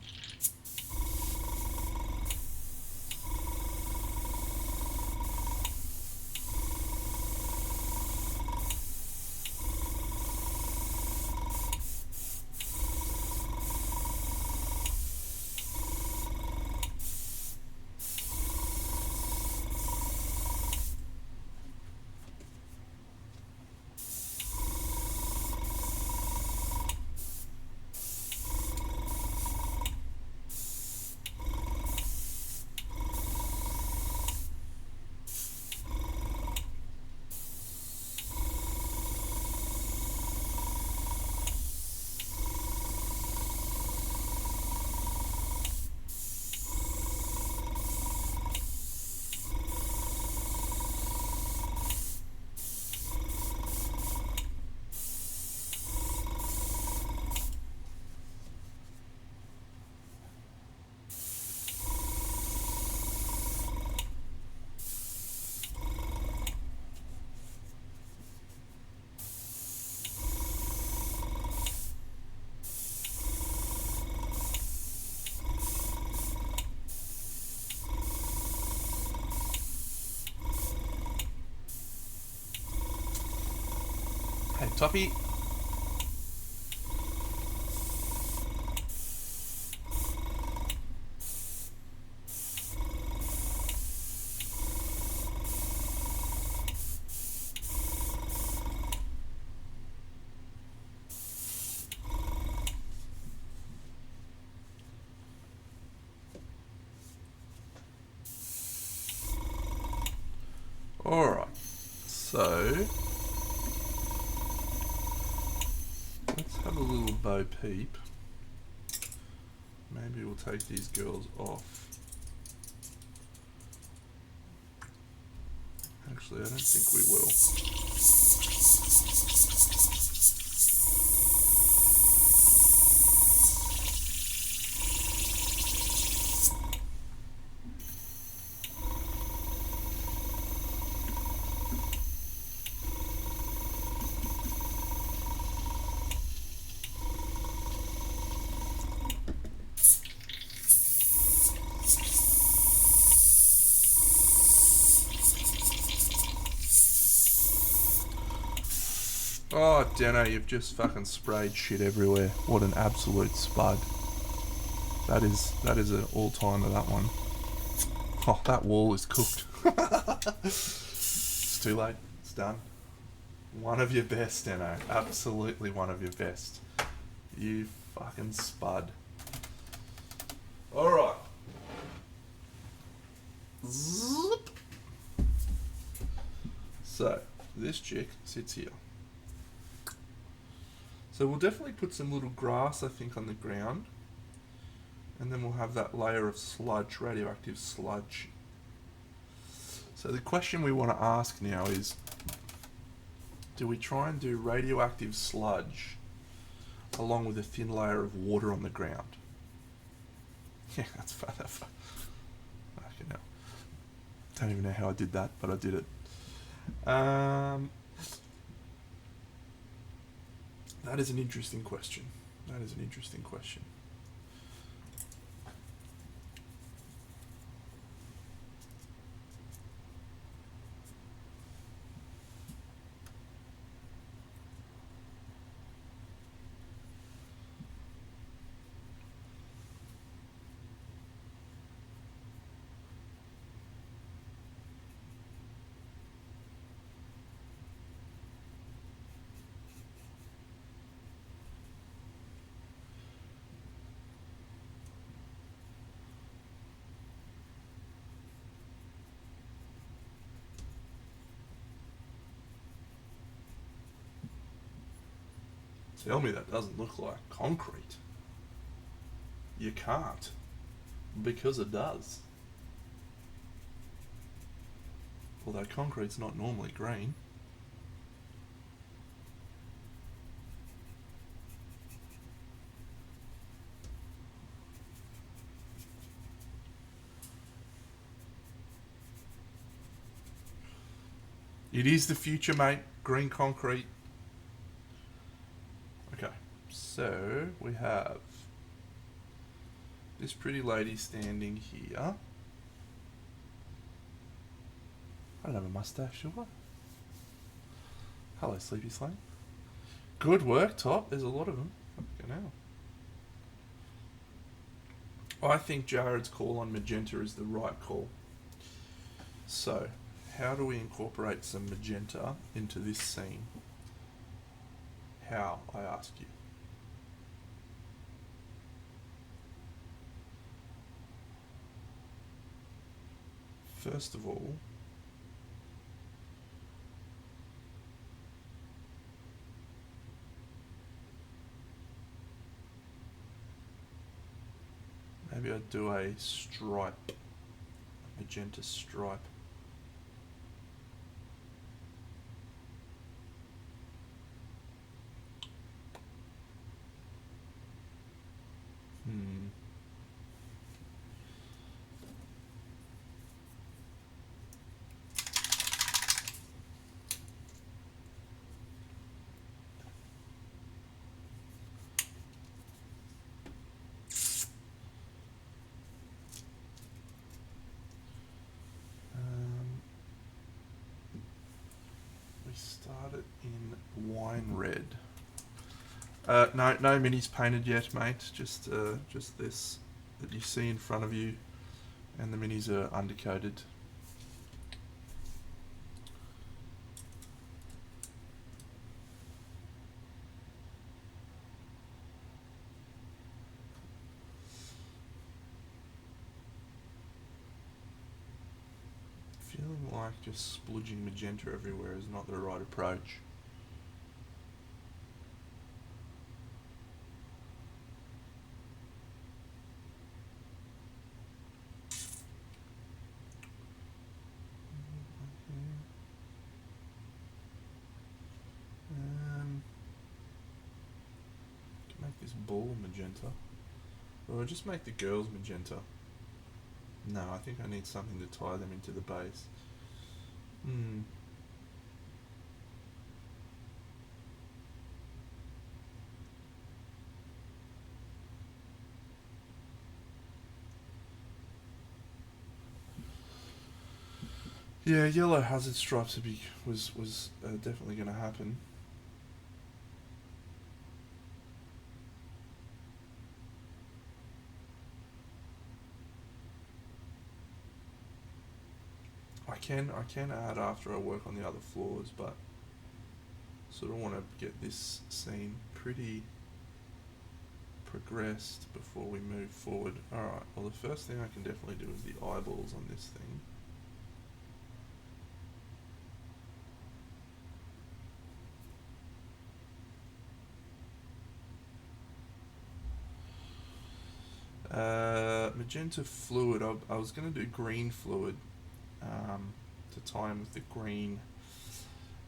Toppy. Alright, so let's have a little Bo Peep. Maybe we'll take these girls off. Actually, I don't think we will. Oh, Deno, you've just fucking sprayed shit everywhere. What an absolute spud. That is an all-timer, that one. Oh, that wall is cooked. It's too late. It's done. One of your best, Deno. Absolutely one of your best. You fucking spud. Alright. Zip. So, this chick sits here. So we'll definitely put some little grass, I think, on the ground. And then we'll have that layer of sludge, radioactive sludge. So the question we want to ask now is, do we try and do radioactive sludge along with a thin layer of water on the ground? Yeah, that's fun. Fucking hell. Don't even know how I did that, but I did it. That is an interesting question. That is an interesting question. Tell me that doesn't look like concrete. You can't. Because it does. Although concrete's not normally green. It is the future, mate. Green concrete. Okay, so we have this pretty lady standing here. I don't have a mustache, do I? Hello, Sleepy Slane. Good work, Top. There's a lot of them. Fucking hell. I think Jared's call on magenta is the right call. So, how do we incorporate some magenta into this scene? How, I ask you? First of all, maybe I'd do a stripe, a magenta stripe. We started in Wine red. No minis painted yet, mate. Just this that you see in front of you, and the minis are undercoated. Feeling like just splodging magenta everywhere is not the right approach. Make this ball magenta. Or just make the girls magenta. No, I think I need something to tie them into the base. Yeah, yellow hazard stripes was definitely going to happen. I can add after I work on the other floors, but sort of want to get this scene pretty progressed before we move forward. Alright, well the first thing I can definitely do is the eyeballs on this thing. Magenta fluid, I was going to do green fluid to tie in with the green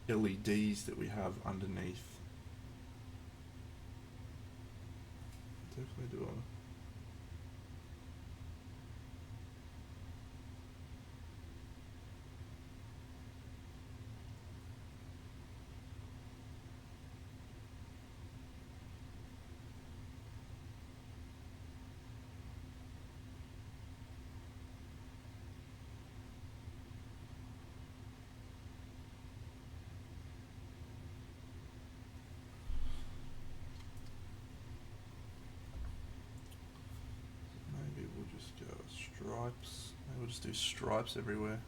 LEDs that we have underneath. Definitely do a stripes. Maybe we'll just do stripes everywhere.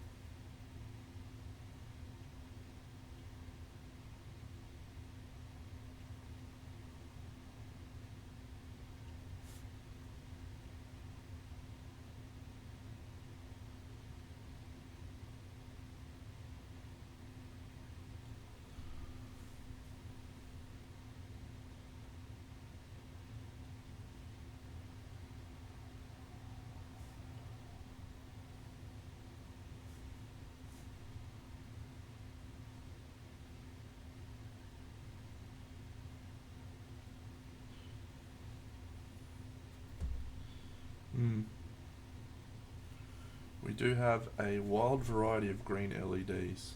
We do have a wild variety of green LEDs.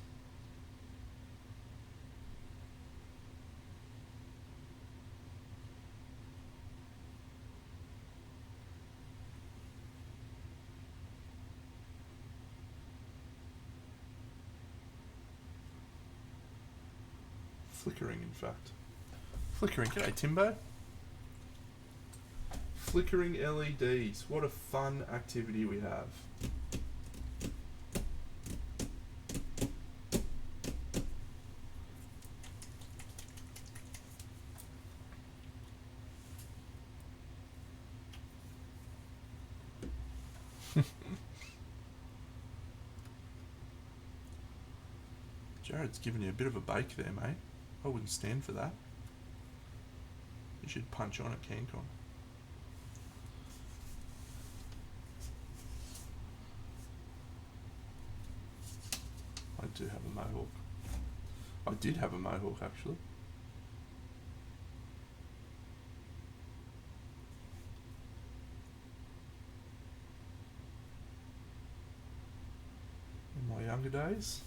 Flickering, in fact. Flickering. G'day, Timbo. Flickering LEDs. What a fun activity we have. Jared's giving you a bit of a bake there, mate. I wouldn't stand for that. You should punch on at CanCon. I do have a mohawk. I did have a mohawk, actually. In my younger days.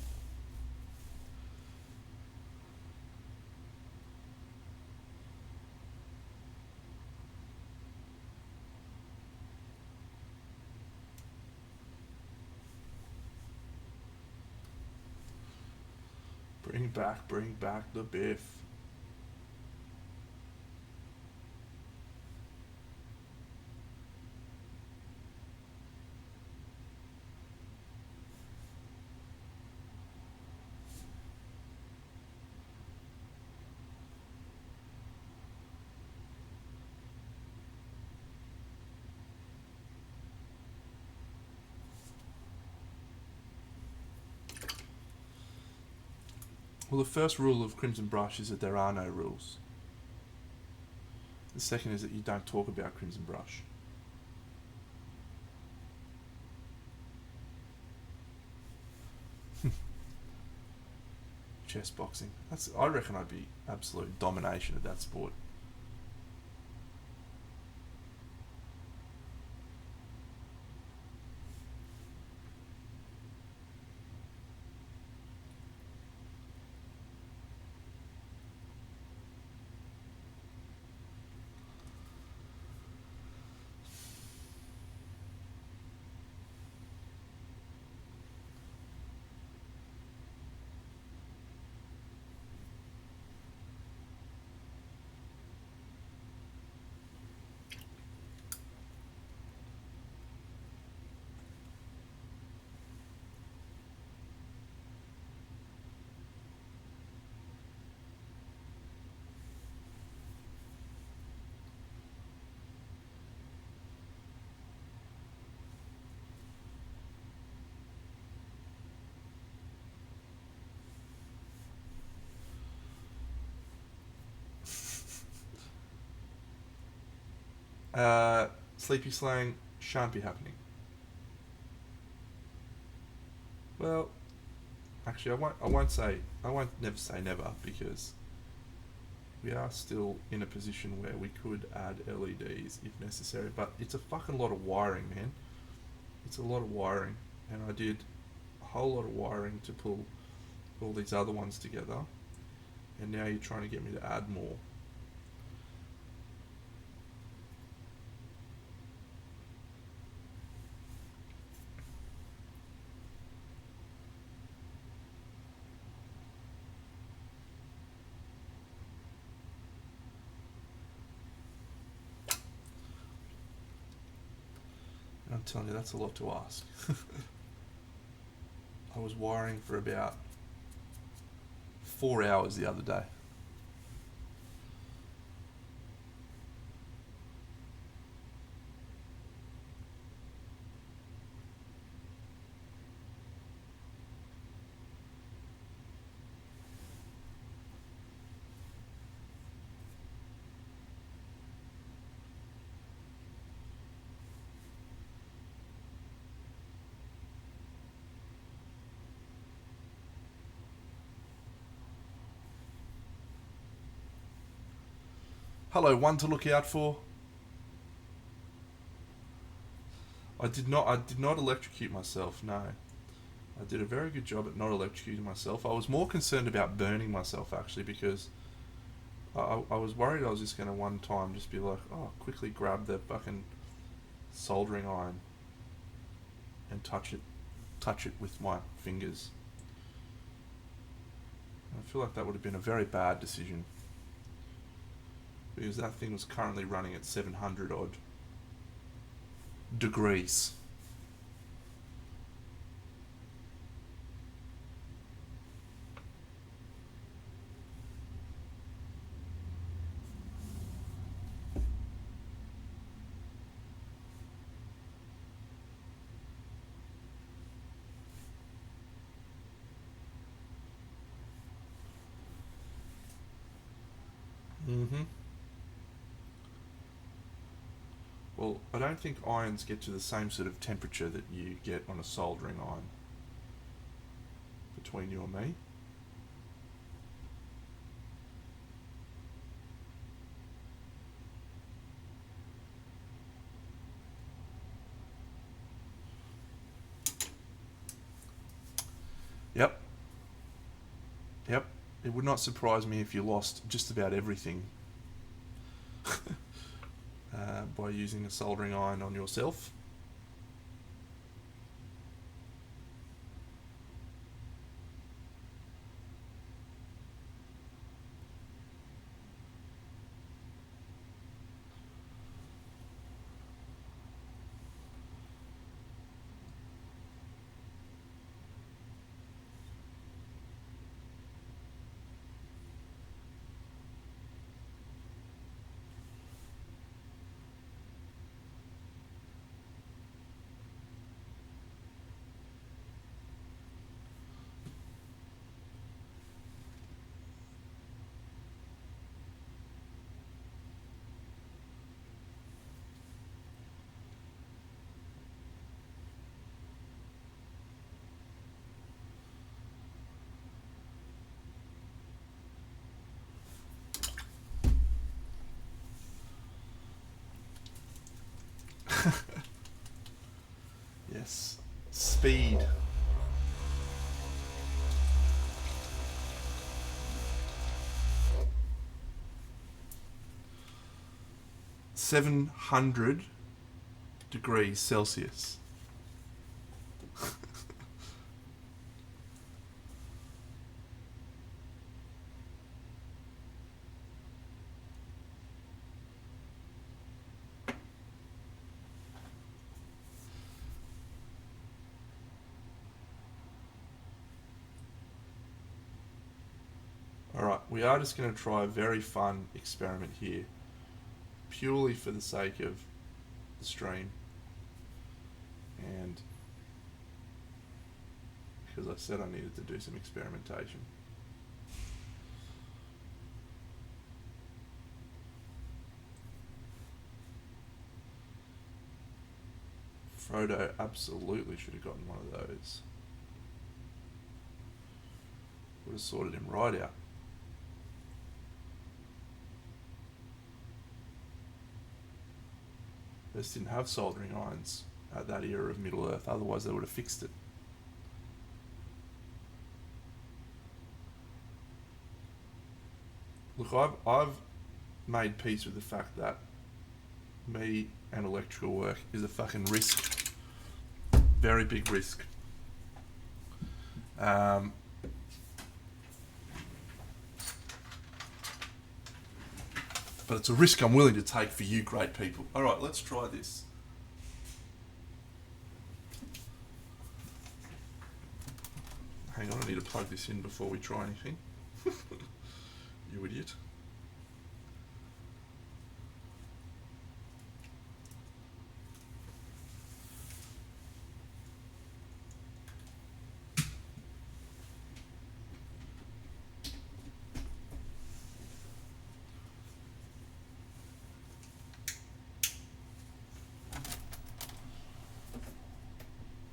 Bring back the Biff. Well, the first rule of Crimson Brush is that there are no rules. The second is that you don't talk about Crimson Brush. Chess boxing. I reckon I'd be absolute domination of that sport. Sleepy slang shan't be happening. Well, actually, I won't never say never because we are still in a position where we could add LEDs if necessary. But it's a fucking lot of wiring, man. It's a lot of wiring, and I did a whole lot of wiring to pull all these other ones together, and now you're trying to get me to add more. And I'm telling you, that's a lot to ask. I was wiring for about 4 hours the other day. Hello, one to look out for. I did not electrocute myself, no. I did a very good job at not electrocuting myself. I was more concerned about burning myself actually because I was worried I was just going to one time just be like, oh, quickly grab the fucking soldering iron and touch it with my fingers. I feel like that would have been a very bad decision because that thing was currently running at 700 odd degrees. Mm-hmm. Well, I don't think irons get to the same sort of temperature that you get on a soldering iron between you and me. Yep, yep. It would not surprise me if you lost just about everything by using a soldering iron on yourself. speed. (700 degrees Celsius). Alright, we are just going to try a very fun experiment here, purely for the sake of the stream, and because I said I needed to do some experimentation. Frodo absolutely should have gotten one of those. Would have sorted him right out. They just didn't have soldering irons at that era of Middle Earth, otherwise they would have fixed it. Look, I've made peace with the fact that me and electrical work is a fucking risk. Very big risk. But it's a risk I'm willing to take for you great people. Alright, let's try this. Hang on, I need to plug this in before we try anything. You idiot.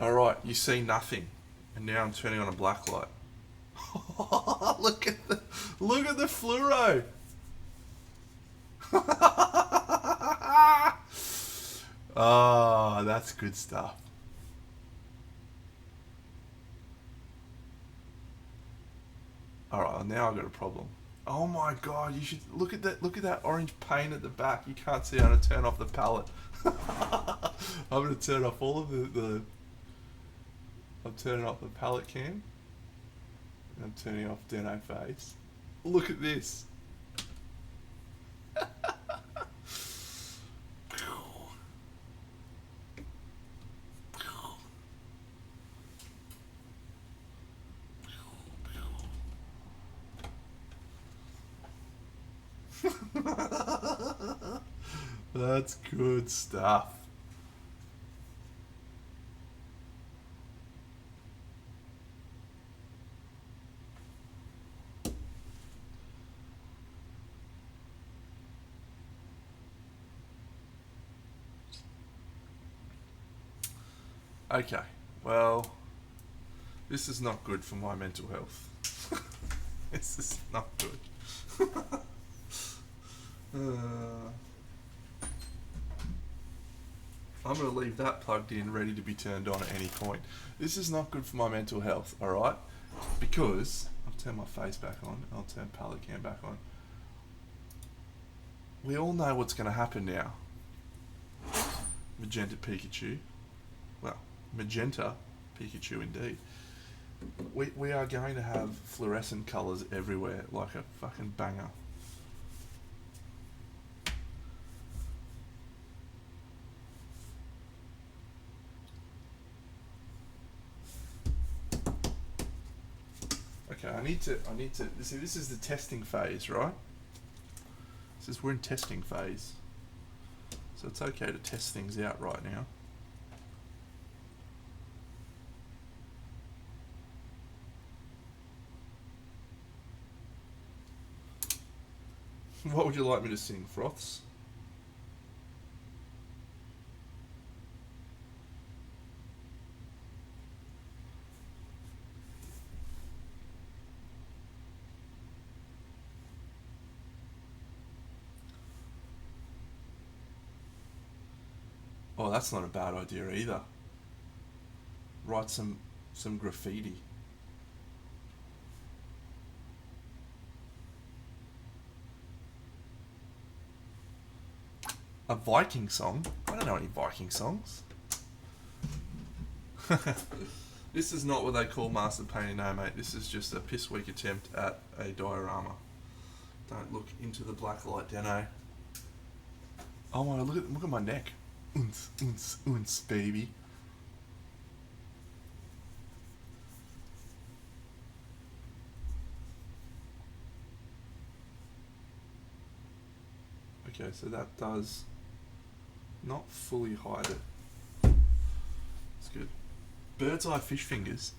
Alright, you see nothing. And now I'm turning on a black light. Look at the fluoro. Oh, that's good stuff. Alright, now I've got a problem. Oh my god, you should look at that orange paint at the back. You can't see how to turn off the palette. I'm gonna turn off all of I'm turning off the palette cam. I'm turning off Deno face. Look at this. That's good stuff. Okay, well, this is not good for my mental health. This is not good. I'm going to leave that plugged in, ready to be turned on at any point. This is not good for my mental health, alright? Because, I'll turn my face back on, I'll turn palette cam back on. We all know what's going to happen now. Magenta Pikachu. Well, magenta Pikachu indeed. We are going to have fluorescent colours everywhere, like a fucking banger. Okay, I need to, see, this is the testing phase, right? We're in testing phase. So it's okay to test things out right now. What would you like me to sing, Froths? Oh, that's not a bad idea either. write some graffiti. A Viking song? I don't know any Viking songs. This is not what they call master painting, no, mate. This is just a piss weak attempt at a diorama. Don't look into the black light, Dano. Oh my, look at my neck. Unce, unce, unce, baby. Okay, so that does not fully hide it. It's good. Bird's eye fish fingers.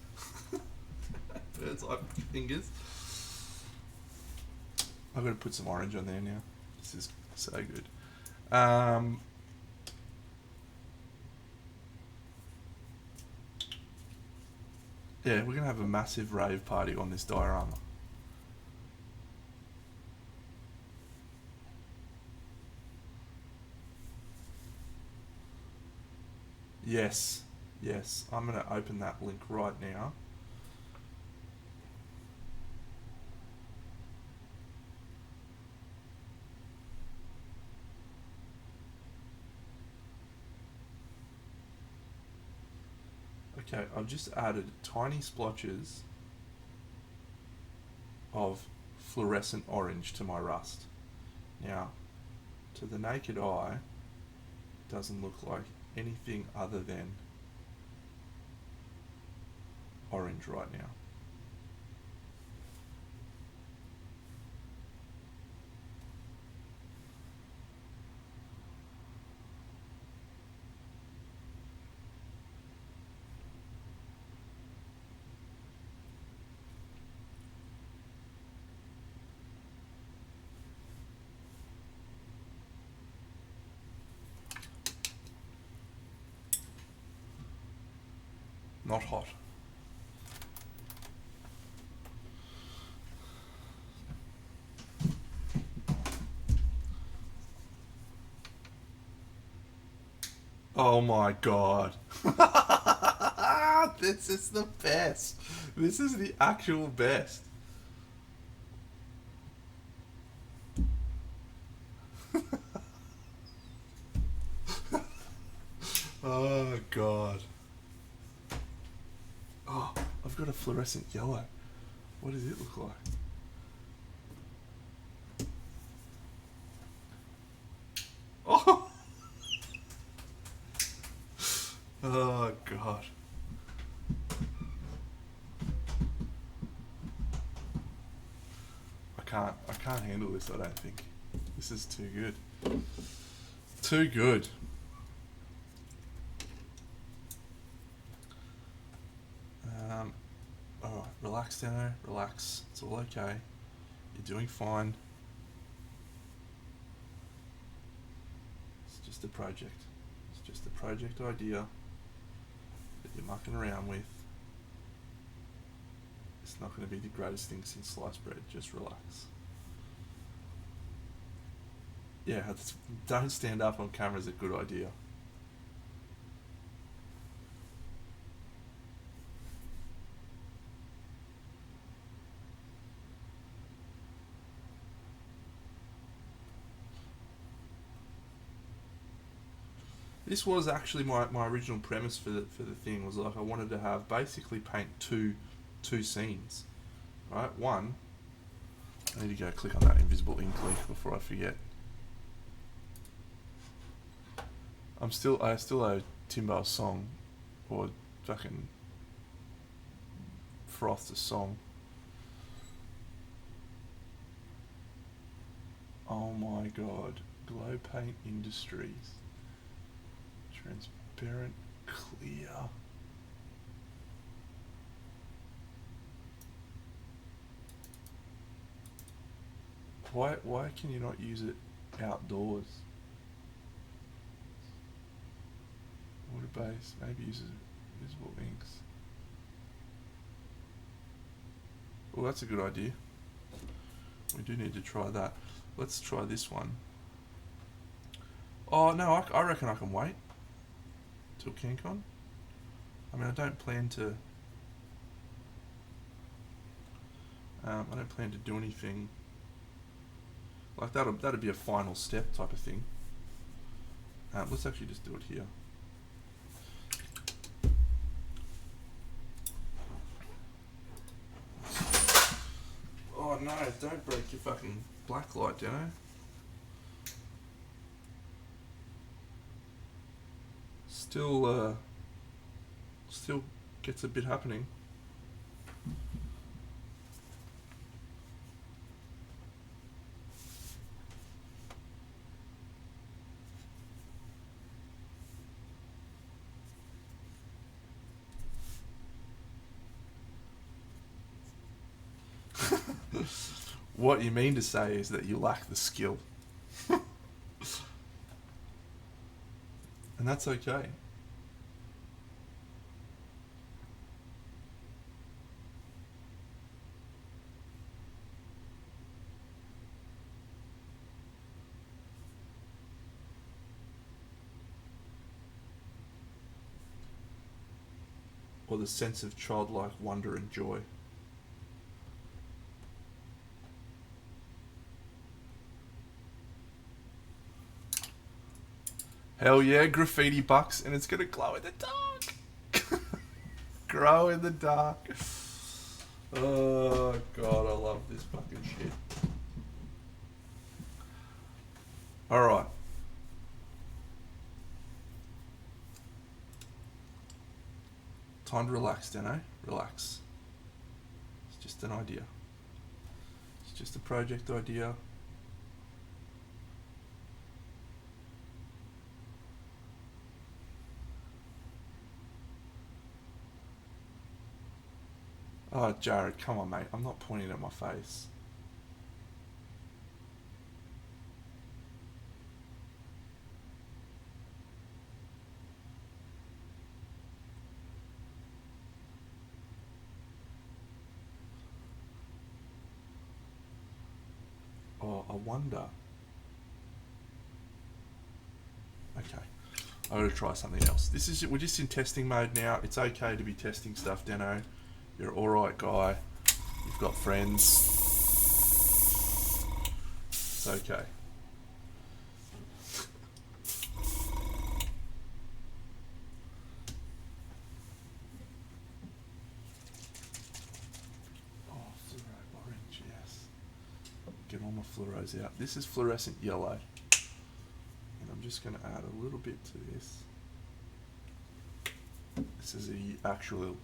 Bird's eye fingers. I've got to put some orange on there now. This is so good. Yeah, we're going to have a massive rave party on this diorama. Yes, yes. I'm going to open that link right now. Okay, I've just added tiny splotches of fluorescent orange to my rust. Now, to the naked eye, it doesn't look like anything other than orange right now. Not hot. Oh my god. This is the best. This is the actual best. Oh god. Oh, I've got a fluorescent yellow. What does it look like? Oh! Oh god. I can't handle this, I don't think. This is too good. Too good. Alright, relax, Dano. Relax. It's all okay. You're doing fine. It's just a project. It's just a project idea that you're mucking around with. It's not going to be the greatest thing since sliced bread. Just relax. Yeah, don't stand up on camera is a good idea. This was actually my original premise for the thing, was like I wanted to have basically paint two scenes, right? One, I need to go click on that invisible ink link before I forget. I still owe Timbo a song, or fucking Frost a song. Oh my god, Glow Paint Industries. Transparent, clear. Why can you not use it outdoors? Water base, maybe uses visible inks. Well, that's a good idea. We do need to try that. Let's try this one. Oh no, I reckon I can wait till CanCon. I mean, I don't plan to do anything like that'd be a final step type of thing. Let's actually just do it here. Oh no, don't break your fucking blacklight, Dano. Still gets a bit happening. What you mean to say is that you lack the skill. And that's okay. Or the sense of childlike wonder and joy. Hell yeah, graffiti bucks, and it's gonna glow in the dark. Grow in the dark. Oh god, I love this fucking shit. Alright. Time to relax, Dano. Relax. It's just an idea. It's just a project idea. Oh, Jared, come on, mate. I'm not pointing at my face. Oh, I wonder. Okay. I'm going to try something else. We're just in testing mode now. It's okay to be testing stuff, Dano. You're an alright guy. You've got friends. It's okay. Oh, fluoro orange, yes. Get all my fluoros out. This is fluorescent yellow. And I'm just going to add a little bit to this. This is the actual...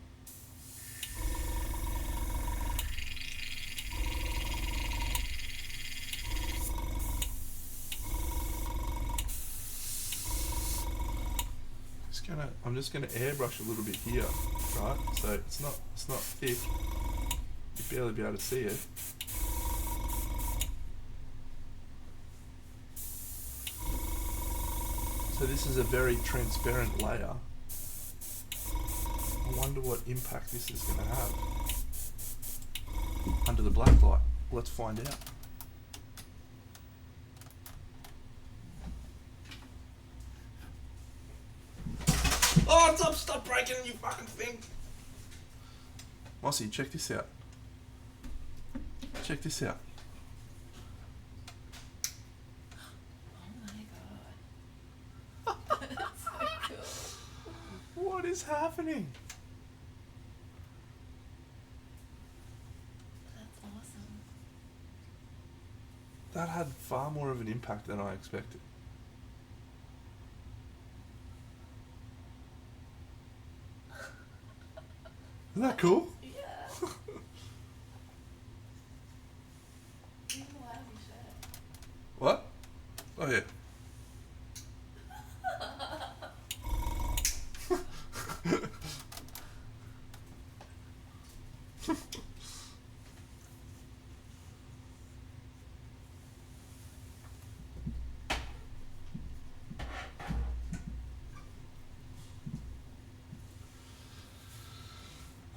I'm just gonna airbrush a little bit here, right? So it's not thick. You'll barely be able to see it. So this is a very transparent layer. I wonder what impact this is gonna have under the black light. Let's find out. Oh, stop breaking, you fucking thing. Mossy, check this out. Check this out. Oh my god. That's so cool. What is happening? That's awesome. That had far more of an impact than I expected. Isn't that cool? Yeah. You will have me shut. What? Oh yeah.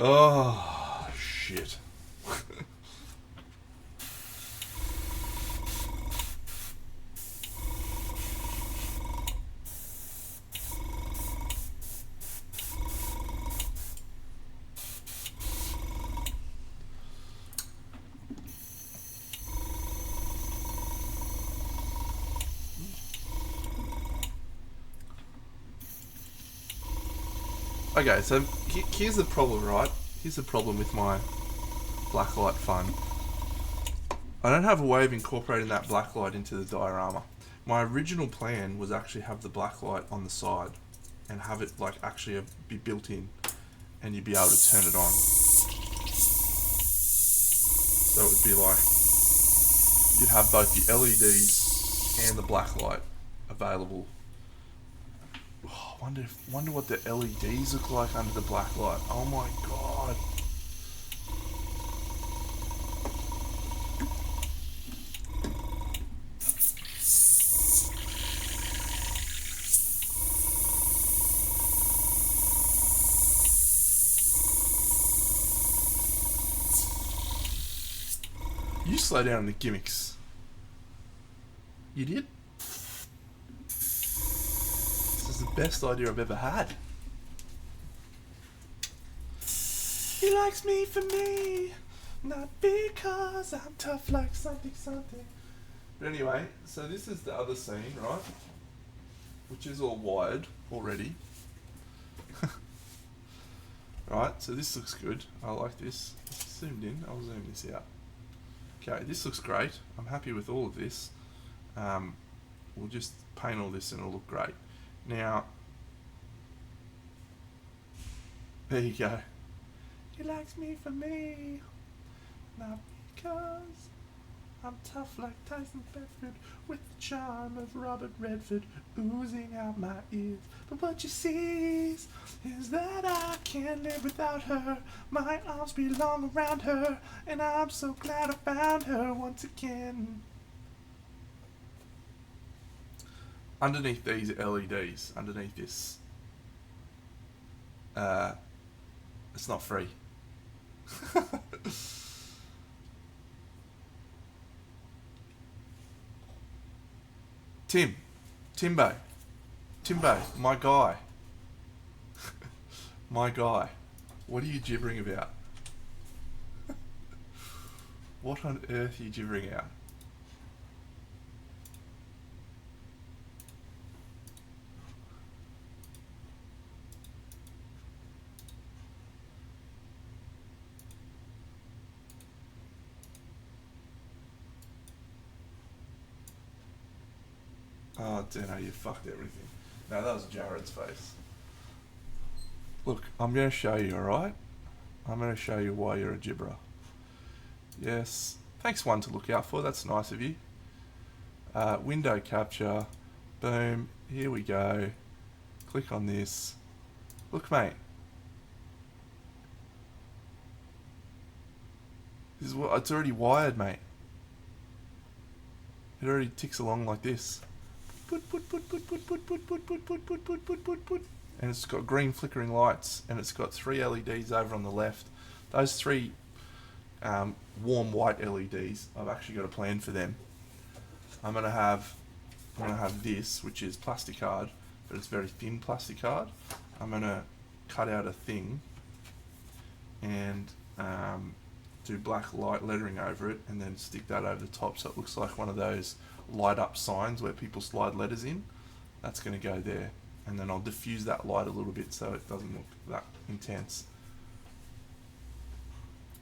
Oh, shit. Okay, so here's the problem, right? Here's the problem with my blacklight fun. I don't have a way of incorporating that blacklight into the diorama. My original plan was actually have the blacklight on the side and have it like actually be built in, and you'd be able to turn it on. So it would be like you'd have both the LEDs and the blacklight available. Oh, wonder what the LEDs look like under the blacklight. Oh my god. You slow down on the gimmicks. You did? This is the best idea I've ever had. He likes me for me, not because I'm tough like something. But anyway, so this is the other scene, right? Which is all wired already. Right, so this looks good. I like this. It's zoomed in. I'll zoom this out. Okay, this looks great. I'm happy with all of this. We'll just paint all this and it'll look great. Now, there you go. He likes me for me, not because I'm tough like Tyson Bedford, with the charm of Robert Redford oozing out my ears. But what you see is that I can't live without her. My arms belong around her, and I'm so glad I found her once again. Underneath these LEDs, underneath this, it's not free. Timbo, my guy. My guy. What are you gibbering about? What on earth are you gibbering out? Oh, Dino, you fucked everything. No, that was Jared's face. Look, I'm going to show you, alright? I'm going to show you why you're a gibberer. Yes. Thanks, one to look out for. That's nice of you. Window capture. Boom. Here we go. Click on this. Look, mate. This is what it's already wired, mate. It already ticks along like this. And it's got green flickering lights, and it's got 3 LEDs over on the left. Those 3 warm white LEDs, I've actually got a plan for them. I'm gonna have this, which is plastic card, but it's very thin plastic card. I'm gonna cut out a thing and do black light lettering over it, and then stick that over the top so it looks like one of those light up signs where people slide letters in. That's going to go there, and then I'll diffuse that light a little bit so it doesn't look that intense.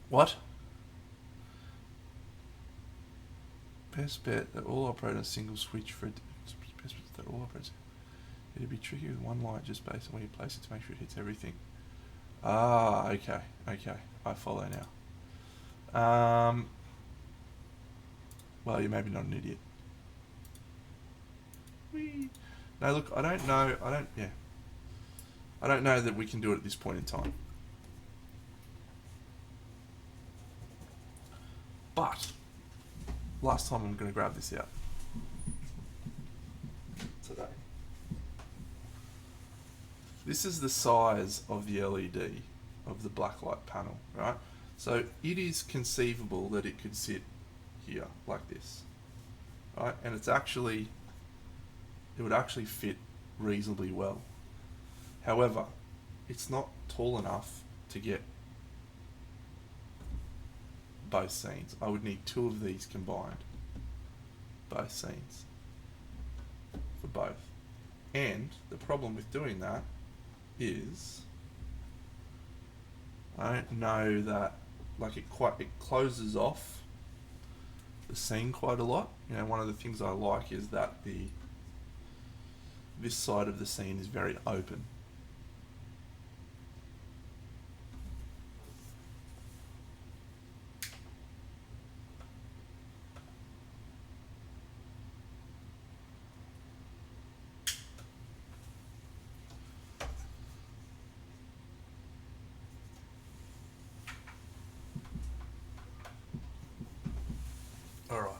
What? Best bet that all operate on a single switch for best bet that all operate. It'd be tricky with one light just based on where you place it to make sure it hits everything. Ah, okay, I follow now. Well, you're maybe not an idiot. Whee. No, look, I don't know that we can do it at this point in time. But, last time I'm going to grab this out. Today. This is the size of the LED of the blacklight panel, right? So it is conceivable that it could sit here like this, right? And it would actually fit reasonably well. However, it's not tall enough to get both scenes. I would need 2 of these combined, both scenes, for both. And the problem with doing that is I don't know that, like, it closes off the scene quite a lot. You know, one of the things I like is that this side of the scene is very open. All right.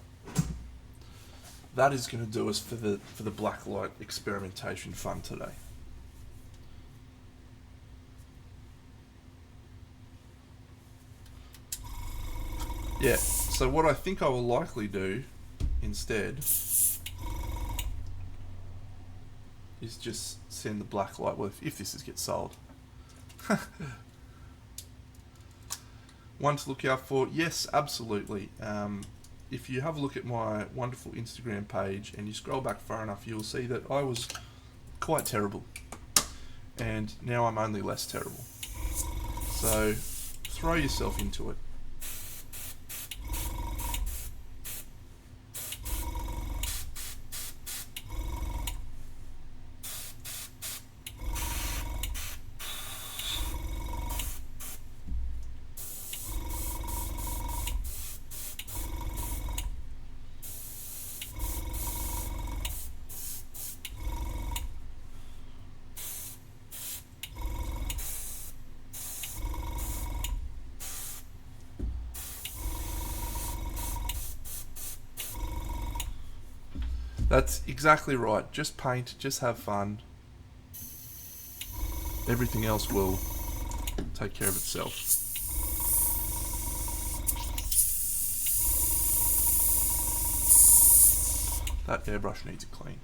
That is going to do us for the blacklight experimentation fun today. Yeah, so what I think I will likely do instead is just send the blacklight, well, if this gets sold. One to look out for, yes, absolutely. If you have a look at my wonderful Instagram page and you scroll back far enough, you'll see that I was quite terrible. And now I'm only less terrible. So throw yourself into it. That's exactly right. Just paint, just have fun. Everything else will take care of itself. That airbrush needs a clean.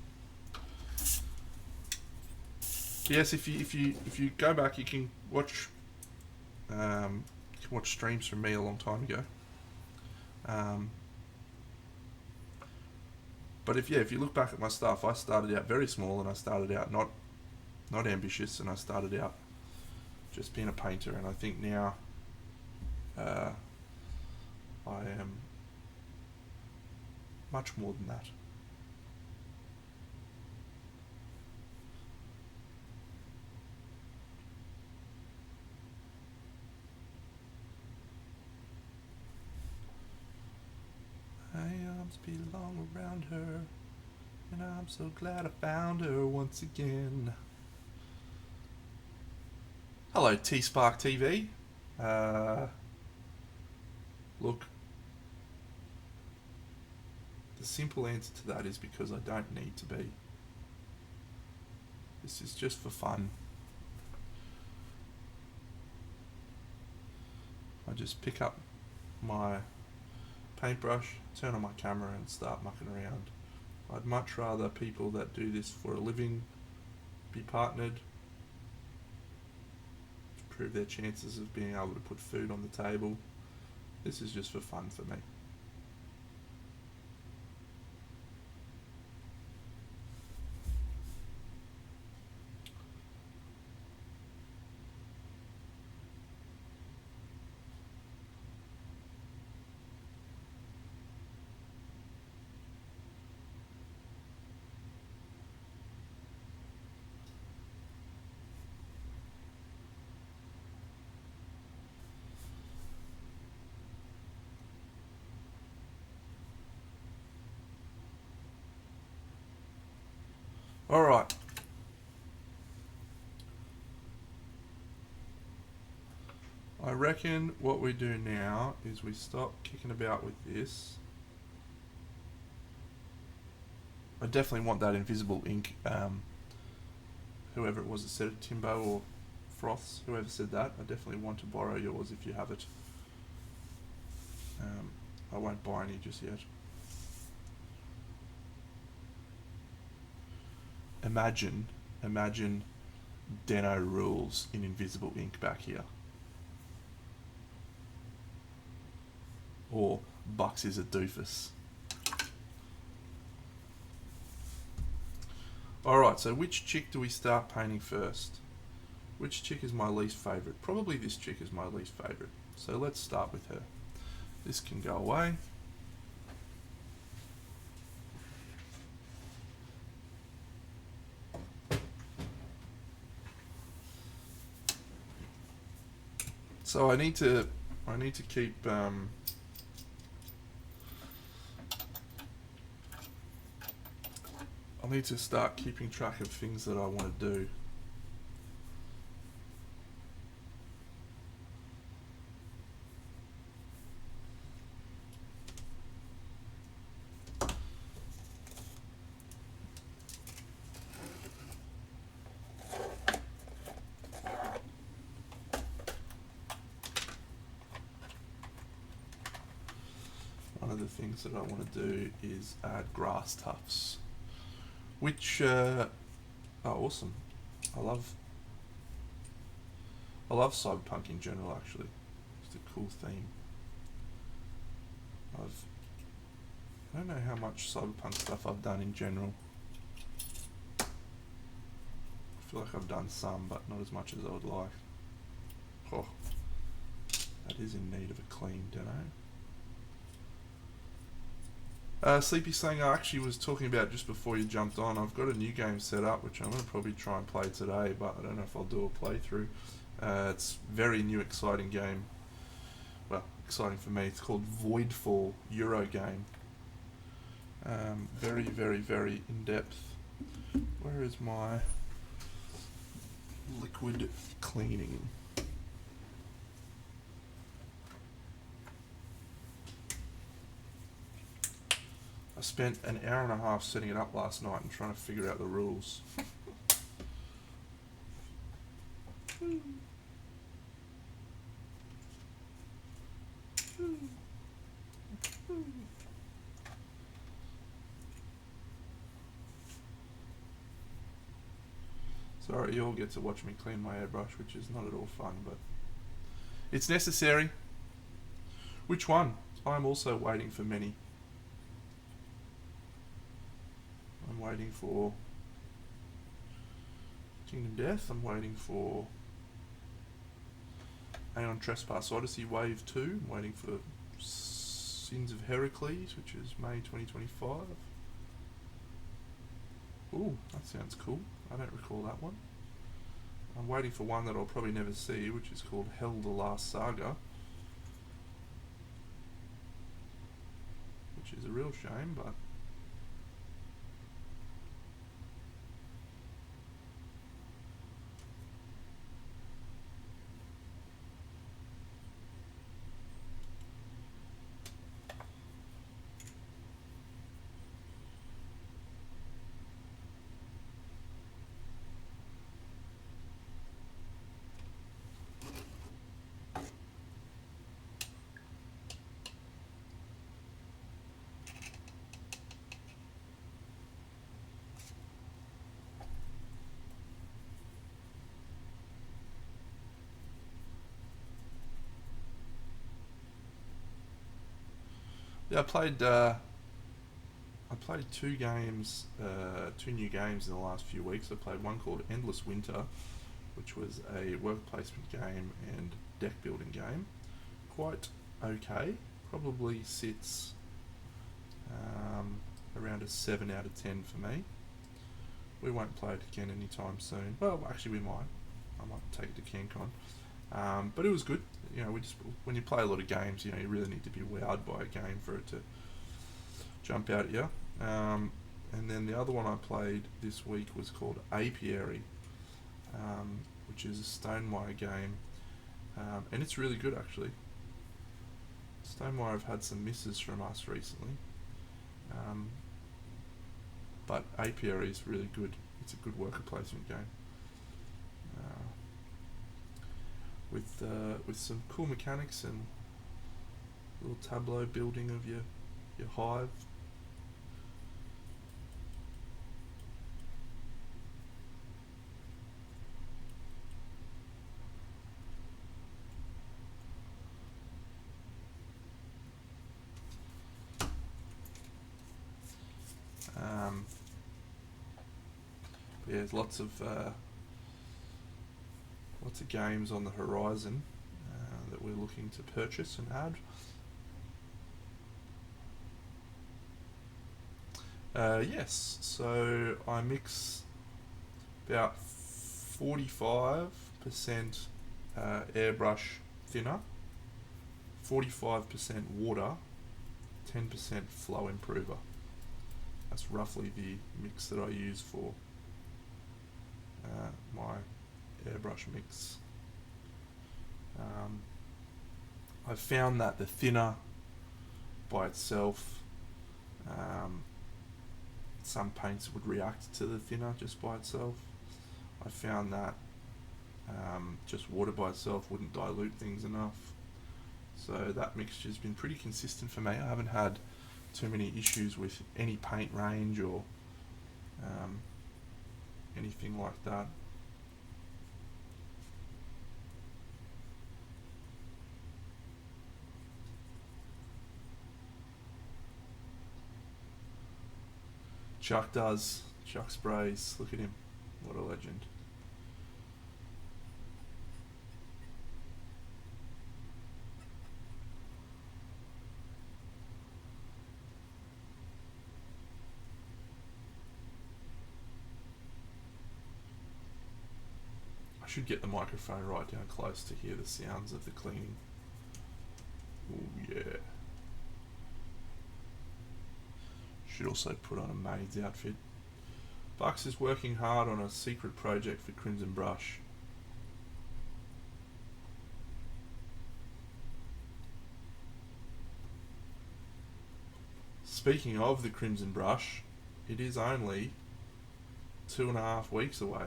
Yes, if you go back, you can watch streams from me a long time ago. But if you look back at my stuff, I started out very small, and I started out not ambitious, and I started out just being a painter, and I think now I am much more than that. My arms belong around her, and I'm so glad I found her once again. Hello, T-Spark TV. Look, the simple answer to that is because I don't need to be. This is just for fun. I just pick up my paintbrush, turn on my camera and start mucking around. I'd much rather people that do this for a living be partnered to prove their chances of being able to put food on the table. This is just for fun for me. Alright. I reckon what we do now is we stop kicking about with this. I definitely want that invisible ink. Whoever it was that said it, Timbo or Froths, whoever said that, I definitely want to borrow yours if you have it. I won't buy any just yet. Imagine Deno rules in invisible ink back here. Or Bucks is a doofus. Alright, so which chick do we start painting first? Which chick is my least favourite? Probably this chick is my least favourite. So let's start with her. This can go away. So I need to keep I need to start keeping track of things that I want to do. One of the things that I want to do is add grass tufts, which are awesome. I love Cyberpunk in general. Actually, it's a cool theme. I don't know how much Cyberpunk stuff I've done in general. I feel like I've done some, but not as much as I would like. Oh, that is in need of a clean, don't I? Sleepy saying I actually was talking about just before you jumped on. I've got a new game set up, which I'm going to probably try and play today, but I don't know if I'll do a playthrough. It's a very new, exciting game. Well, exciting for me. It's called Voidfall Euro game. Very, very, very in-depth. Where is my liquid cleaning? I spent an hour and a half setting it up last night and trying to figure out the rules. Sorry, you all get to watch me clean my airbrush, which is not at all fun, but it's necessary. Which one? I'm also waiting for many. I'm waiting for Kingdom Death. I'm waiting for Aeon Trespass Odyssey Wave 2. I'm waiting for Sins of Heracles, which is May 2025. Ooh, that sounds cool. I don't recall that one. I'm waiting for one that I'll probably never see, which is called Hell the Last Saga, which is a real shame, but yeah, I played two games, two new games in the last few weeks. I played one called Endless Winter, which was a work placement game and deck building game. Quite okay. Probably sits around a 7 out of 10 for me. We won't play it again anytime soon. Well, actually we might. I might take it to CanCon. But it was good. You know, when you play a lot of games, you know, you really need to be wowed by a game for it to jump out at you. And then the other one I played this week was called Apiary, which is a Stonemaier game, and it's really good actually. Stonemaier have had some misses from us recently, but Apiary is really good. It's a good worker placement game. With some cool mechanics and little tableau building of your hive. Yeah, there's lots of lots of games on the horizon that we're looking to purchase and add. Yes, so I mix about 45% airbrush thinner, 45% water, 10% flow improver. That's roughly the mix that I use for my airbrush mix. I've found that the thinner by itself, some paints would react to the thinner just by itself. I found that just water by itself wouldn't dilute things enough. So that mixture's been pretty consistent for me. I haven't had too many issues with any paint range or anything like that. Chuck sprays, look at him, what a legend. I should get the microphone right down close to hear the sounds of the cleaning. Oh yeah. Should also put on a maid's outfit. Bucks is working hard on a secret project for Crimson Brush. Speaking of the Crimson Brush, it is only 2.5 weeks away.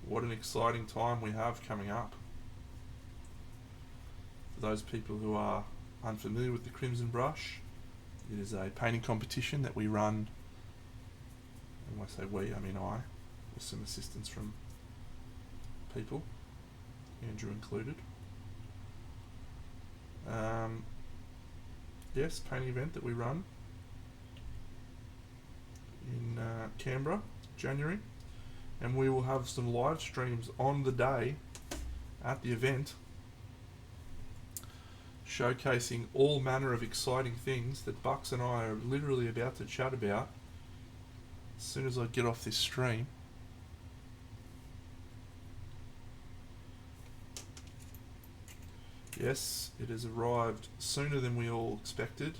What an exciting time we have coming up. For those people who are unfamiliar with the Crimson Brush, it is a painting competition that we run, and when I say we, I mean I, with some assistance from people, Andrew included. Yes, painting event that we run in Canberra, January, and we will have some live streams on the day at the event, showcasing all manner of exciting things that Bucks and I are literally about to chat about as soon as I get off this stream. Yes, it has arrived sooner than we all expected.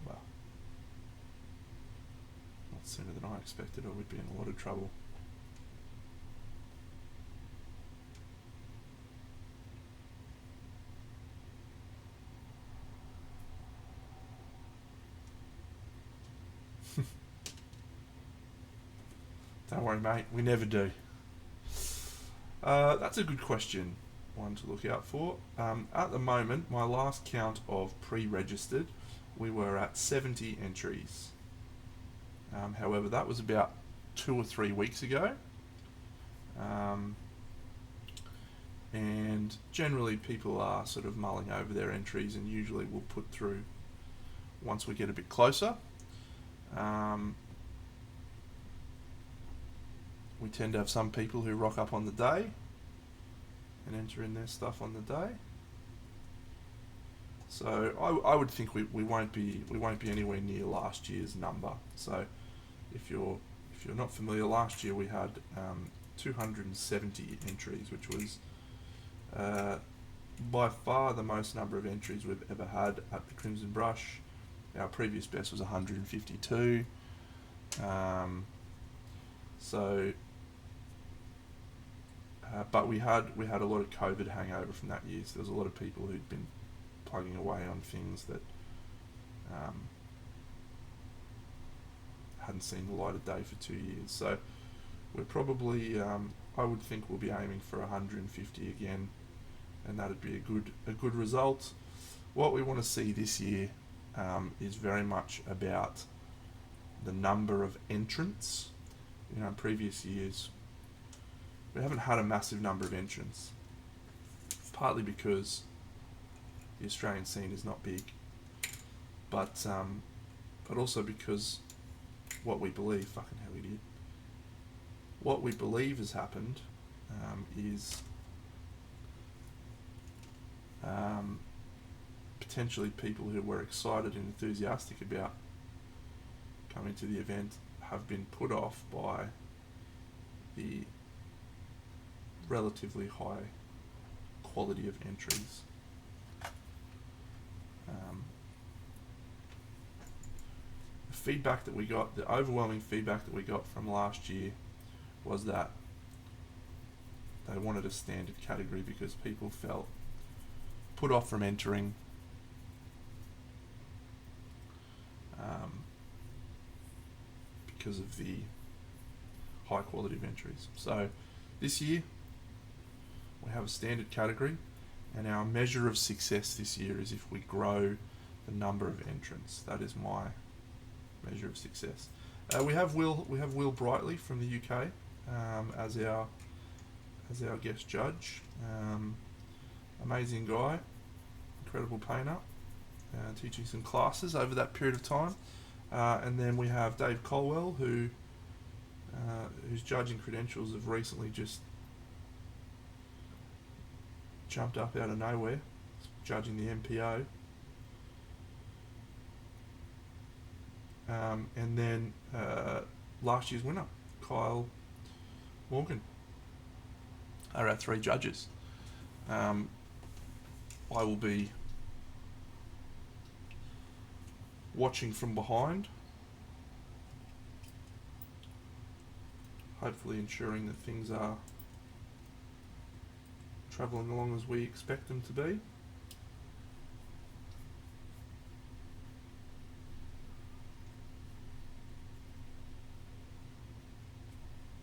Well, not sooner than I expected, or we'd be in a lot of trouble. Don't worry, mate, we never do. That's a good question, one to look out for. At the moment, my last count of pre-registered, we were at 70 entries. However, that was about 2 or 3 weeks ago. And generally people are sort of mulling over their entries, and usually we'll put through once we get a bit closer. We tend to have some people who rock up on the day and enter in their stuff on the day. So I would think we won't be anywhere near last year's number. So if you're not familiar, last year we had 270 entries, which was by far the most number of entries we've ever had at the Crimson Brush. Our previous best was 152. But we had a lot of COVID hangover from that year. So there was a lot of people who'd been plugging away on things that hadn't seen the light of day for 2 years. So we're probably, I would think we'll be aiming for 150 again, and that'd be a good result. What we want to see this year is very much about the number of entrants. In previous years, we haven't had a massive number of entrants, partly because the Australian scene is not big, but also because what we believe, fucking hell, idiot. What we believe has happened is potentially people who were excited and enthusiastic about coming to the event have been put off by the relatively high quality of entries. The feedback that we got, the overwhelming feedback that we got from last year was that they wanted a standard category because people felt put off from entering because of the high quality of entries. So this year we have a standard category, and our measure of success this year is if we grow the number of entrants. That is my measure of success. We have Will Brightly from the UK as our guest judge. Amazing guy, incredible painter, teaching some classes over that period of time. And then we have Dave Colwell, whose judging credentials have recently just jumped up out of nowhere, judging the MPO. And then last year's winner, Kyle Morgan, are our three judges. I will be watching from behind, hopefully ensuring that things are travelling along as we expect them to be.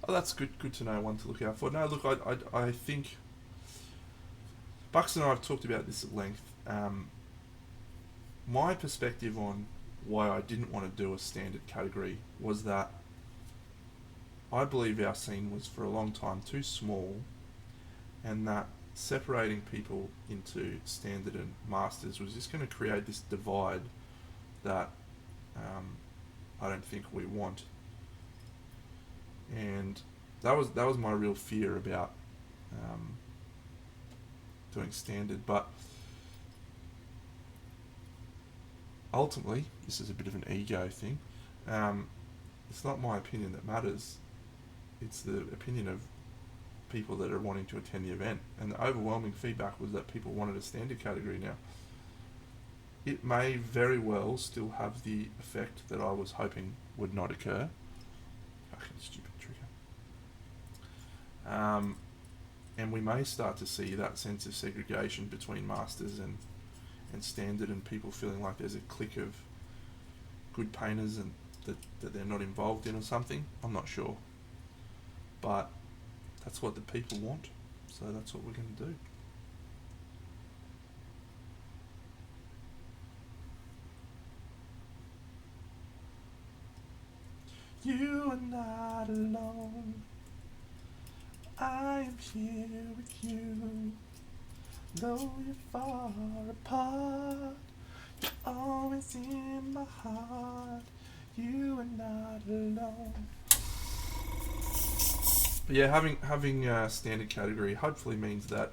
Oh, that's good to know, one to look out for. No, look, I think Bucks and I have talked about this at length. My perspective on why I didn't want to do a standard category was that I believe our scene was for a long time too small, and that separating people into standard and masters was just going to create this divide that I don't think we want. And that was my real fear about doing standard. But ultimately, this is a bit of an ego thing. It's not my opinion that matters. It's the opinion of people that are wanting to attend the event. And the overwhelming feedback was that people wanted a standard category now. It may very well still have the effect that I was hoping would not occur. Fucking stupid trigger. And we may start to see that sense of segregation between masters and standard, and people feeling like there's a clique of good painters and that they're not involved in or something. I'm not sure. But that's what the people want, so that's what we're going to do. You are not alone. I am here with you. Though you're far apart, you're always in my heart. You are not alone. But yeah, having a standard category hopefully means that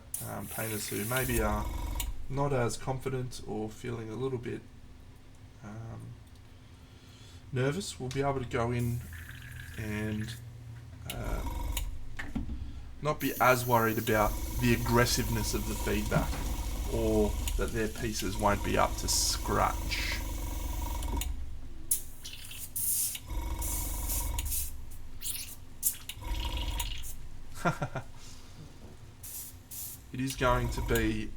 painters who maybe are not as confident or feeling a little bit nervous will be able to go in and not be as worried about the aggressiveness of the feedback, or that their pieces won't be up to scratch. It is going to be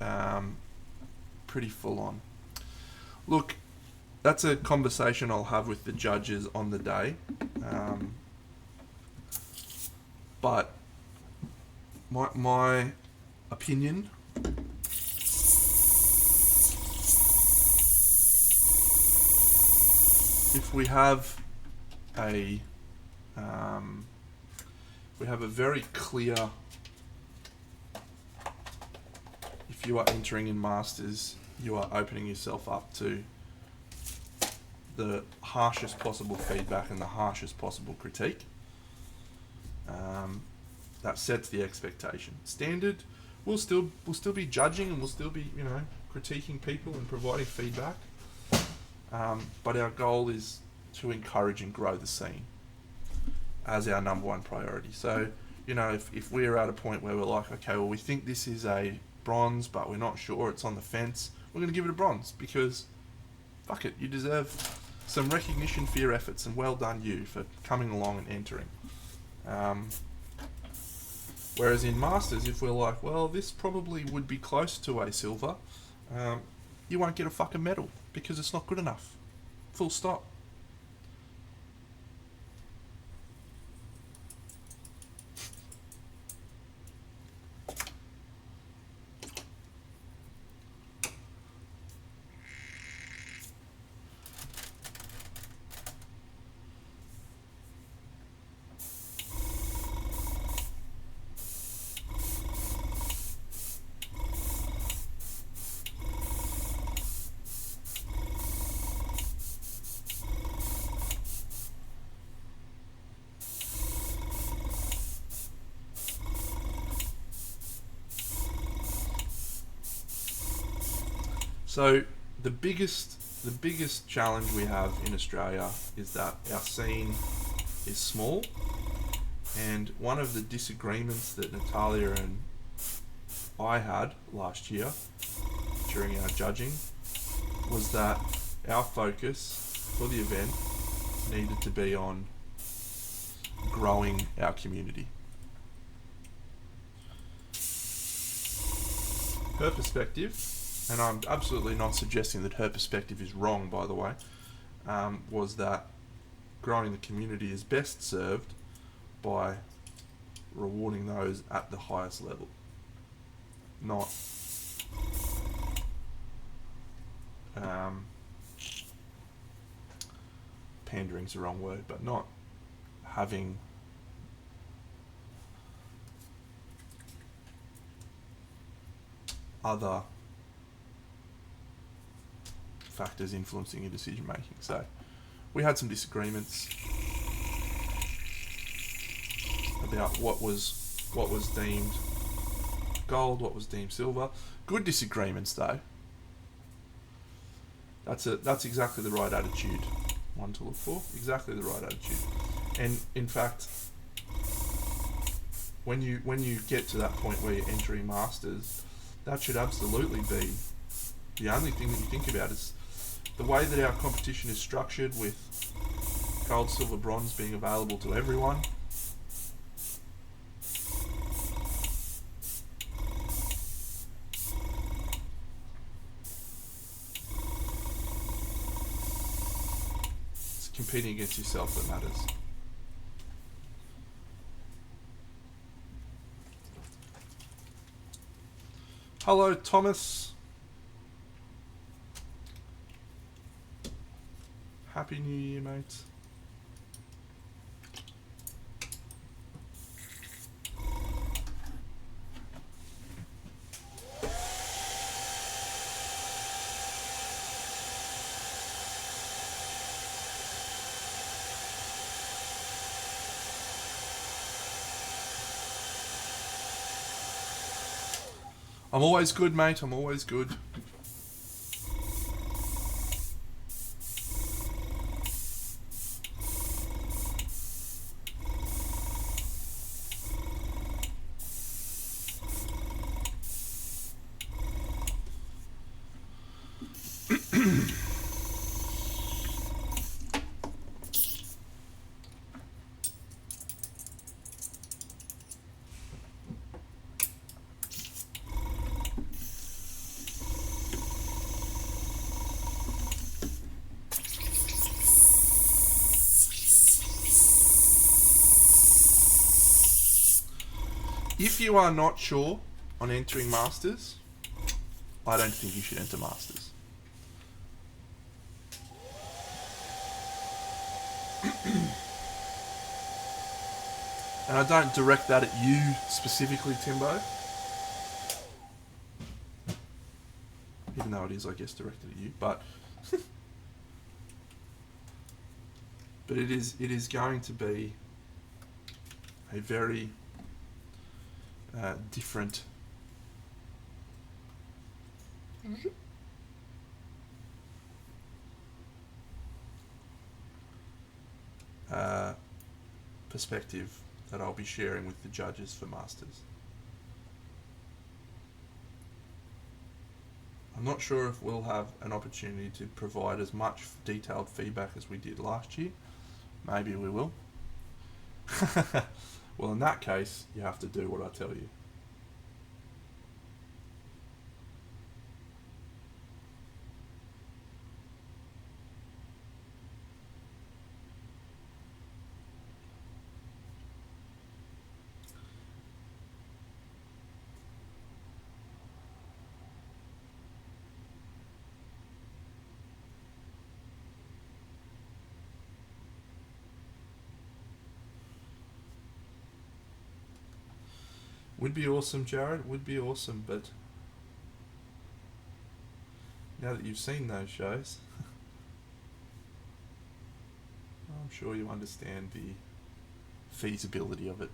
pretty full on. Look, that's a conversation I'll have with the judges on the day. But my opinion if we have a very clear, if you are entering in masters, you are opening yourself up to the harshest possible feedback and the harshest possible critique. That sets the expectation. Standard, we'll still be judging and we'll still be, you know, critiquing people and providing feedback. But our goal is to encourage and grow the scene as our number one priority. So, you know, if we're at a point where we're like, okay, well, we think this is a bronze, but we're not sure, it's on the fence, we're going to give it a bronze because, fuck it, you deserve some recognition for your efforts, and well done you for coming along and entering. Whereas in Masters, if we're like, well, this probably would be close to a silver, you won't get a fucking medal because it's not good enough. Full stop. So the biggest challenge we have in Australia is that our scene is small, and one of the disagreements that Natalia and I had last year during our judging was that our focus for the event needed to be on growing our community. Her perspective, and I'm absolutely not suggesting that her perspective is wrong, by the way, was that growing the community is best served by rewarding those at the highest level. Not pandering's the wrong word, but not having other factors influencing your decision making. So we had some disagreements about what was deemed gold, what was deemed silver. Good disagreements though. That's exactly the right attitude. One to look for. Exactly the right attitude. And in fact, when you get to that point where you're entering Masters, that should absolutely be the only thing that you think about. Is the way that our competition is structured, with gold, silver, bronze being available to everyone. It's competing against yourself that matters. Hello, Thomas. Happy New Year, mate. I'm always good, mate. I'm always good. If you are not sure on entering Masters, I don't think you should enter Masters. And I don't direct that at you specifically, Timbo. Even though it is, I guess, directed at you. But But it is going to be a very different uh, perspective that I'll be sharing with the judges for Masters. I'm not sure if we'll have an opportunity to provide as much detailed feedback as we did last year. Maybe we will. Well, in that case, you have to do what I tell you. Would be awesome, Jared. Would be awesome, but now that you've seen those shows, I'm sure you understand the feasibility of it.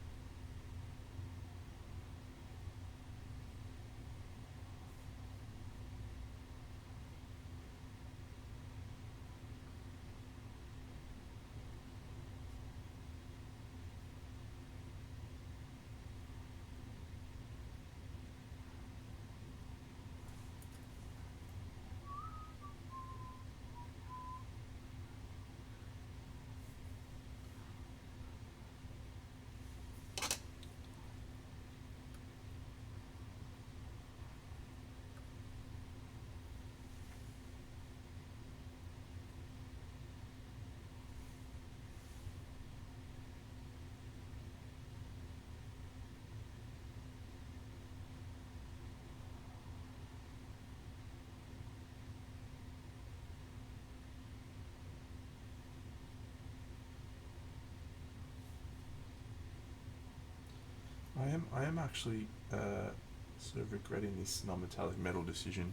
I am actually sort of regretting this non-metallic metal decision.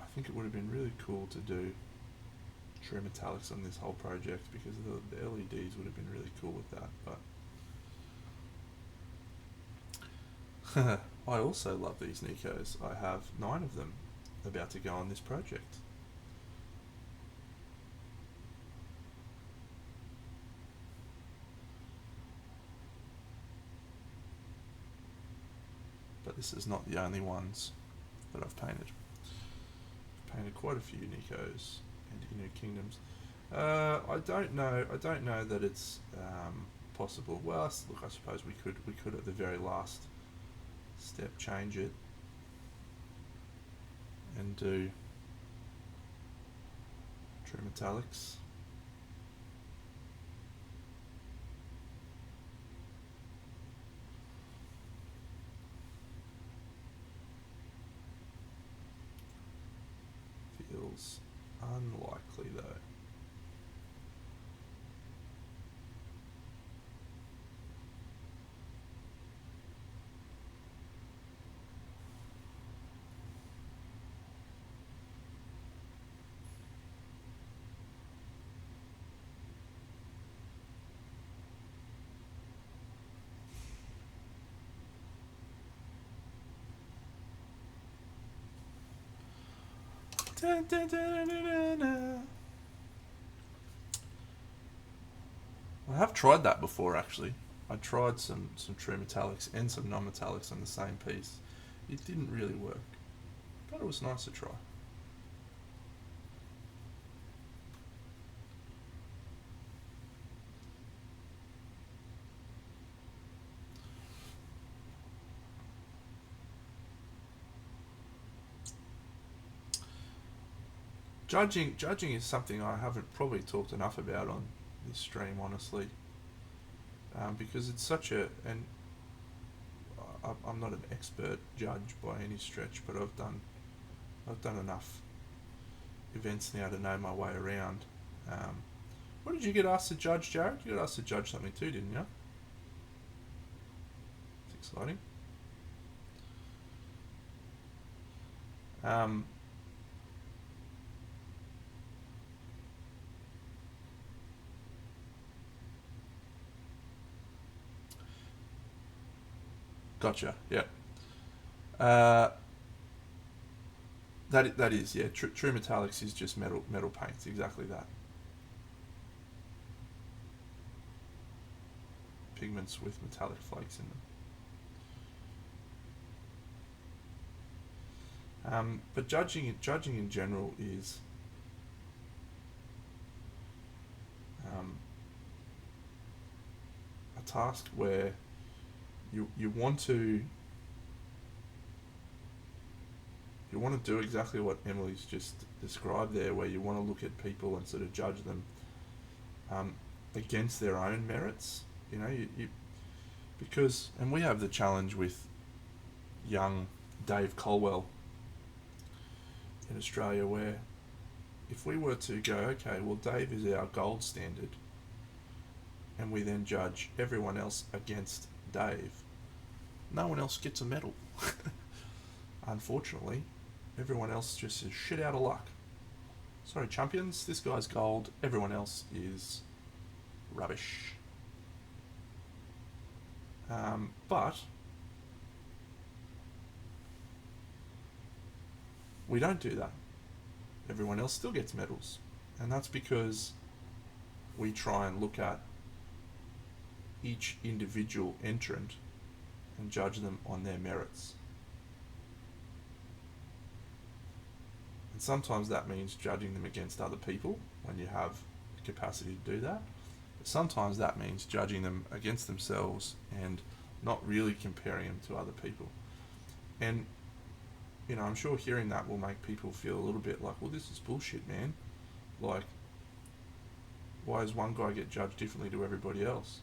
I think it would have been really cool to do true metallics on this whole project because the LEDs would have been really cool with that. But I also love these Nikos. I have 9 of them about to go on this project. But this is not the only ones that I've painted. I've painted quite a few Nikos and Inner Kingdoms. I don't know that it's possible. Well, look, I suppose we could at the very last step change it and do true metallics. Feels unlikely though. Dun, dun, dun, dun, dun, dun. I have tried that before actually. I tried some true metallics and some non-metallics on the same piece. It didn't really work, but it was nice to try. Judging is something I haven't probably talked enough about on this stream, honestly, because it's such and I'm not an expert judge by any stretch, but I've done enough events now to know my way around. What did you get asked to judge, Jared? You got asked to judge something too, didn't you? It's exciting. Um, Gotcha. Yeah. Uh, that is, yeah. True metallics is just metal paints. Exactly that. Pigments with metallic flakes in them. But judging in general is um, a task where you want to do exactly what Emily's just described there, where you want to look at people and sort of judge them um, against their own merits. You because, and we have the challenge with young Dave Colwell in Australia, where if we were to go, okay, well, Dave is our gold standard, and we then judge everyone else against Dave, no one else gets a medal. Unfortunately, everyone else just is shit out of luck. Sorry, champions, this guy's gold, everyone else is rubbish. But we don't do that. Everyone else still gets medals. And that's because we try and look at each individual entrant and judge them on their merits. And sometimes that means judging them against other people when you have the capacity to do that. But sometimes that means judging them against themselves and not really comparing them to other people. And, I'm sure hearing that will make people feel a little bit like, well, this is bullshit, man. Like, why does one guy get judged differently to everybody else?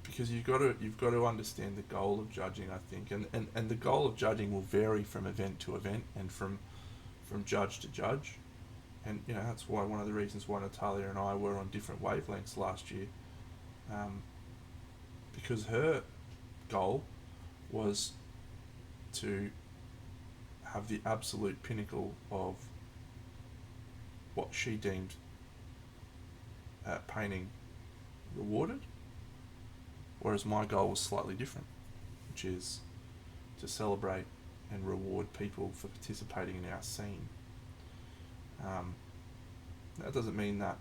Because you've got to understand the goal of judging, I think, and the goal of judging will vary from event to event and from judge to judge, and that's why one of the reasons why Natalia and I were on different wavelengths last year, because her goal was to have the absolute pinnacle of what she deemed painting rewarded, whereas my goal was slightly different, which is to celebrate and reward people for participating in our scene. That doesn't mean that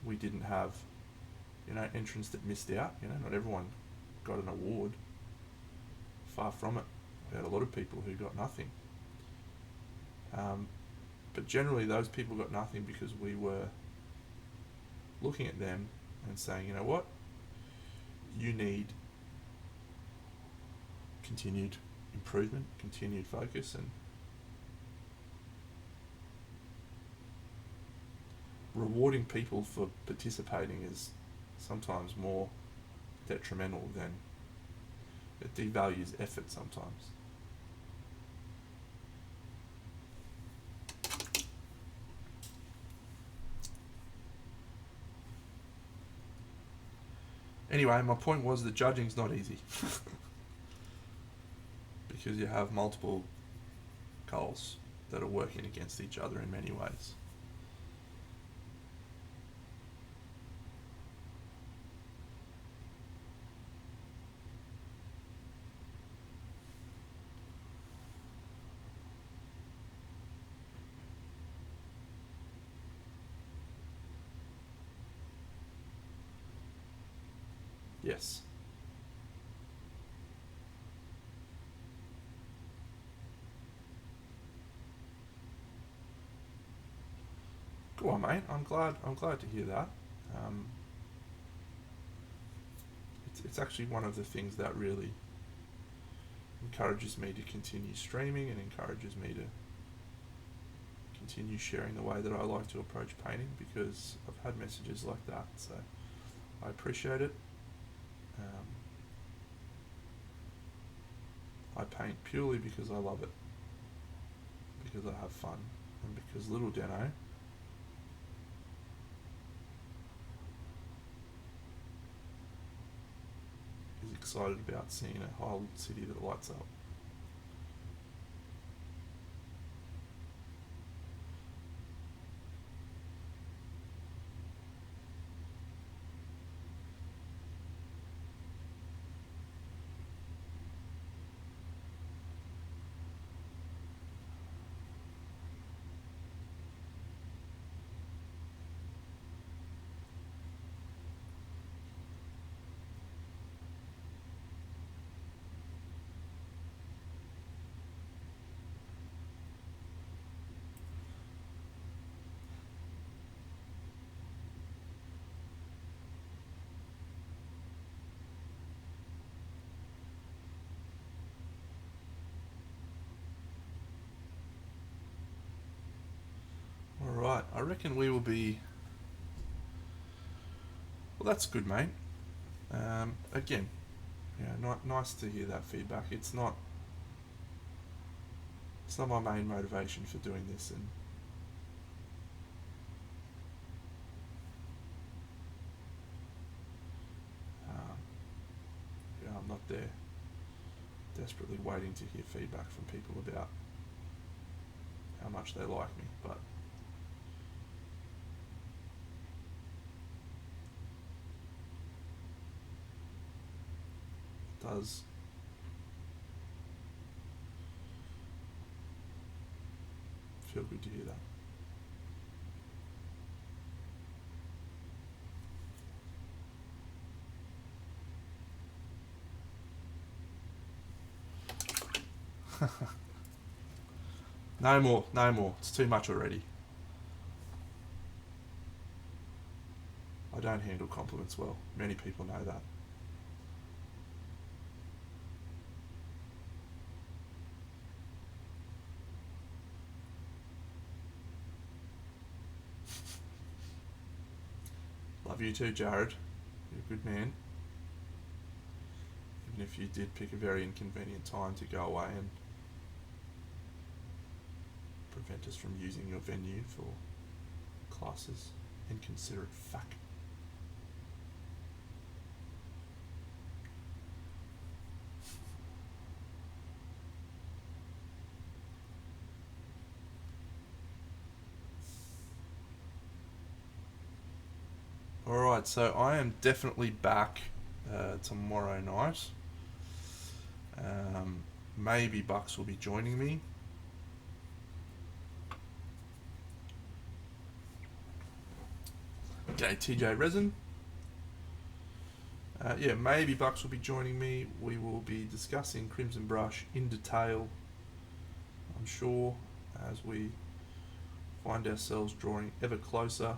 we didn't have, entrants that missed out. Not everyone got an award. Far from it. We had a lot of people who got nothing. But generally, those people got nothing because we were looking at them and saying, you know what, you need continued improvement, continued focus, and rewarding people for participating is sometimes more detrimental than it devalues effort sometimes. Anyway, my point was that judging's not easy because you have multiple goals that are working against each other in many ways. Yes. Go on, mate. I'm glad to hear that. It's actually one of the things that really encourages me to continue streaming and encourages me to continue sharing the way that I like to approach painting, because I've had messages like that, so I appreciate it. I paint purely because I love it, because I have fun, and because little Deno is excited about seeing a whole city that lights up. I reckon we will be... Well, that's good, mate. Again, yeah, nice to hear that feedback. It's not my main motivation for doing this, and yeah, I'm not there desperately waiting to hear feedback from people about how much they like me, but it does feel good to hear that. No more. It's too much already. I don't handle compliments well. Many people know that. Love you too, Jared. You're a good man. Even if you did pick a very inconvenient time to go away and prevent us from using your venue for classes. Inconsiderate fuck. Alright, so I am definitely back tomorrow night. Maybe Bucks will be joining me. Okay, TJ Resin. Yeah, maybe Bucks will be joining me. We will be discussing Crimson Brush in detail, I'm sure, as we find ourselves drawing ever closer.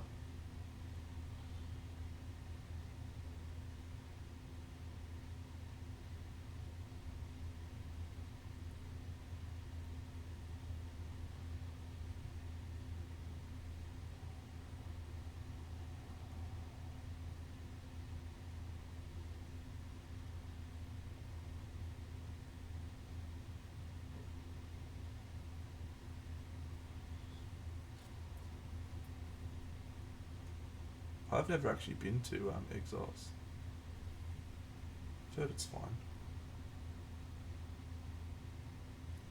I've never actually been to Exiles. I've heard it's fine.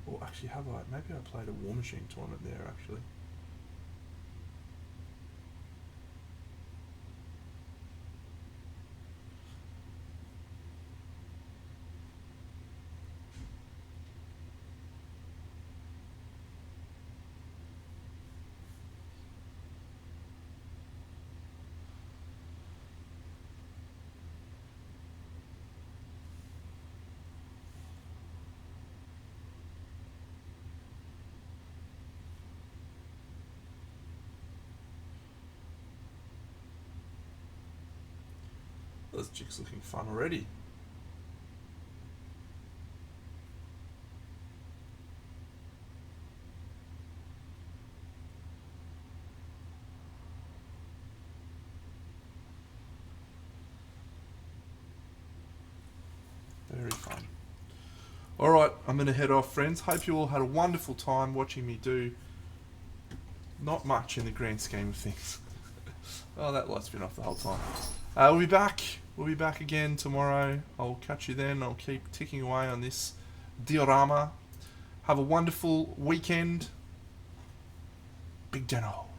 Or actually, have I? Maybe I played a War Machine tournament there, actually. This chick's looking fun already. Very fun. Alright, I'm going to head off, friends. Hope you all had a wonderful time watching me do not much in the grand scheme of things. Oh, that light's been off the whole time. We'll be back. We'll be back again tomorrow. I'll catch you then. I'll keep ticking away on this diorama. Have a wonderful weekend. Big Deno.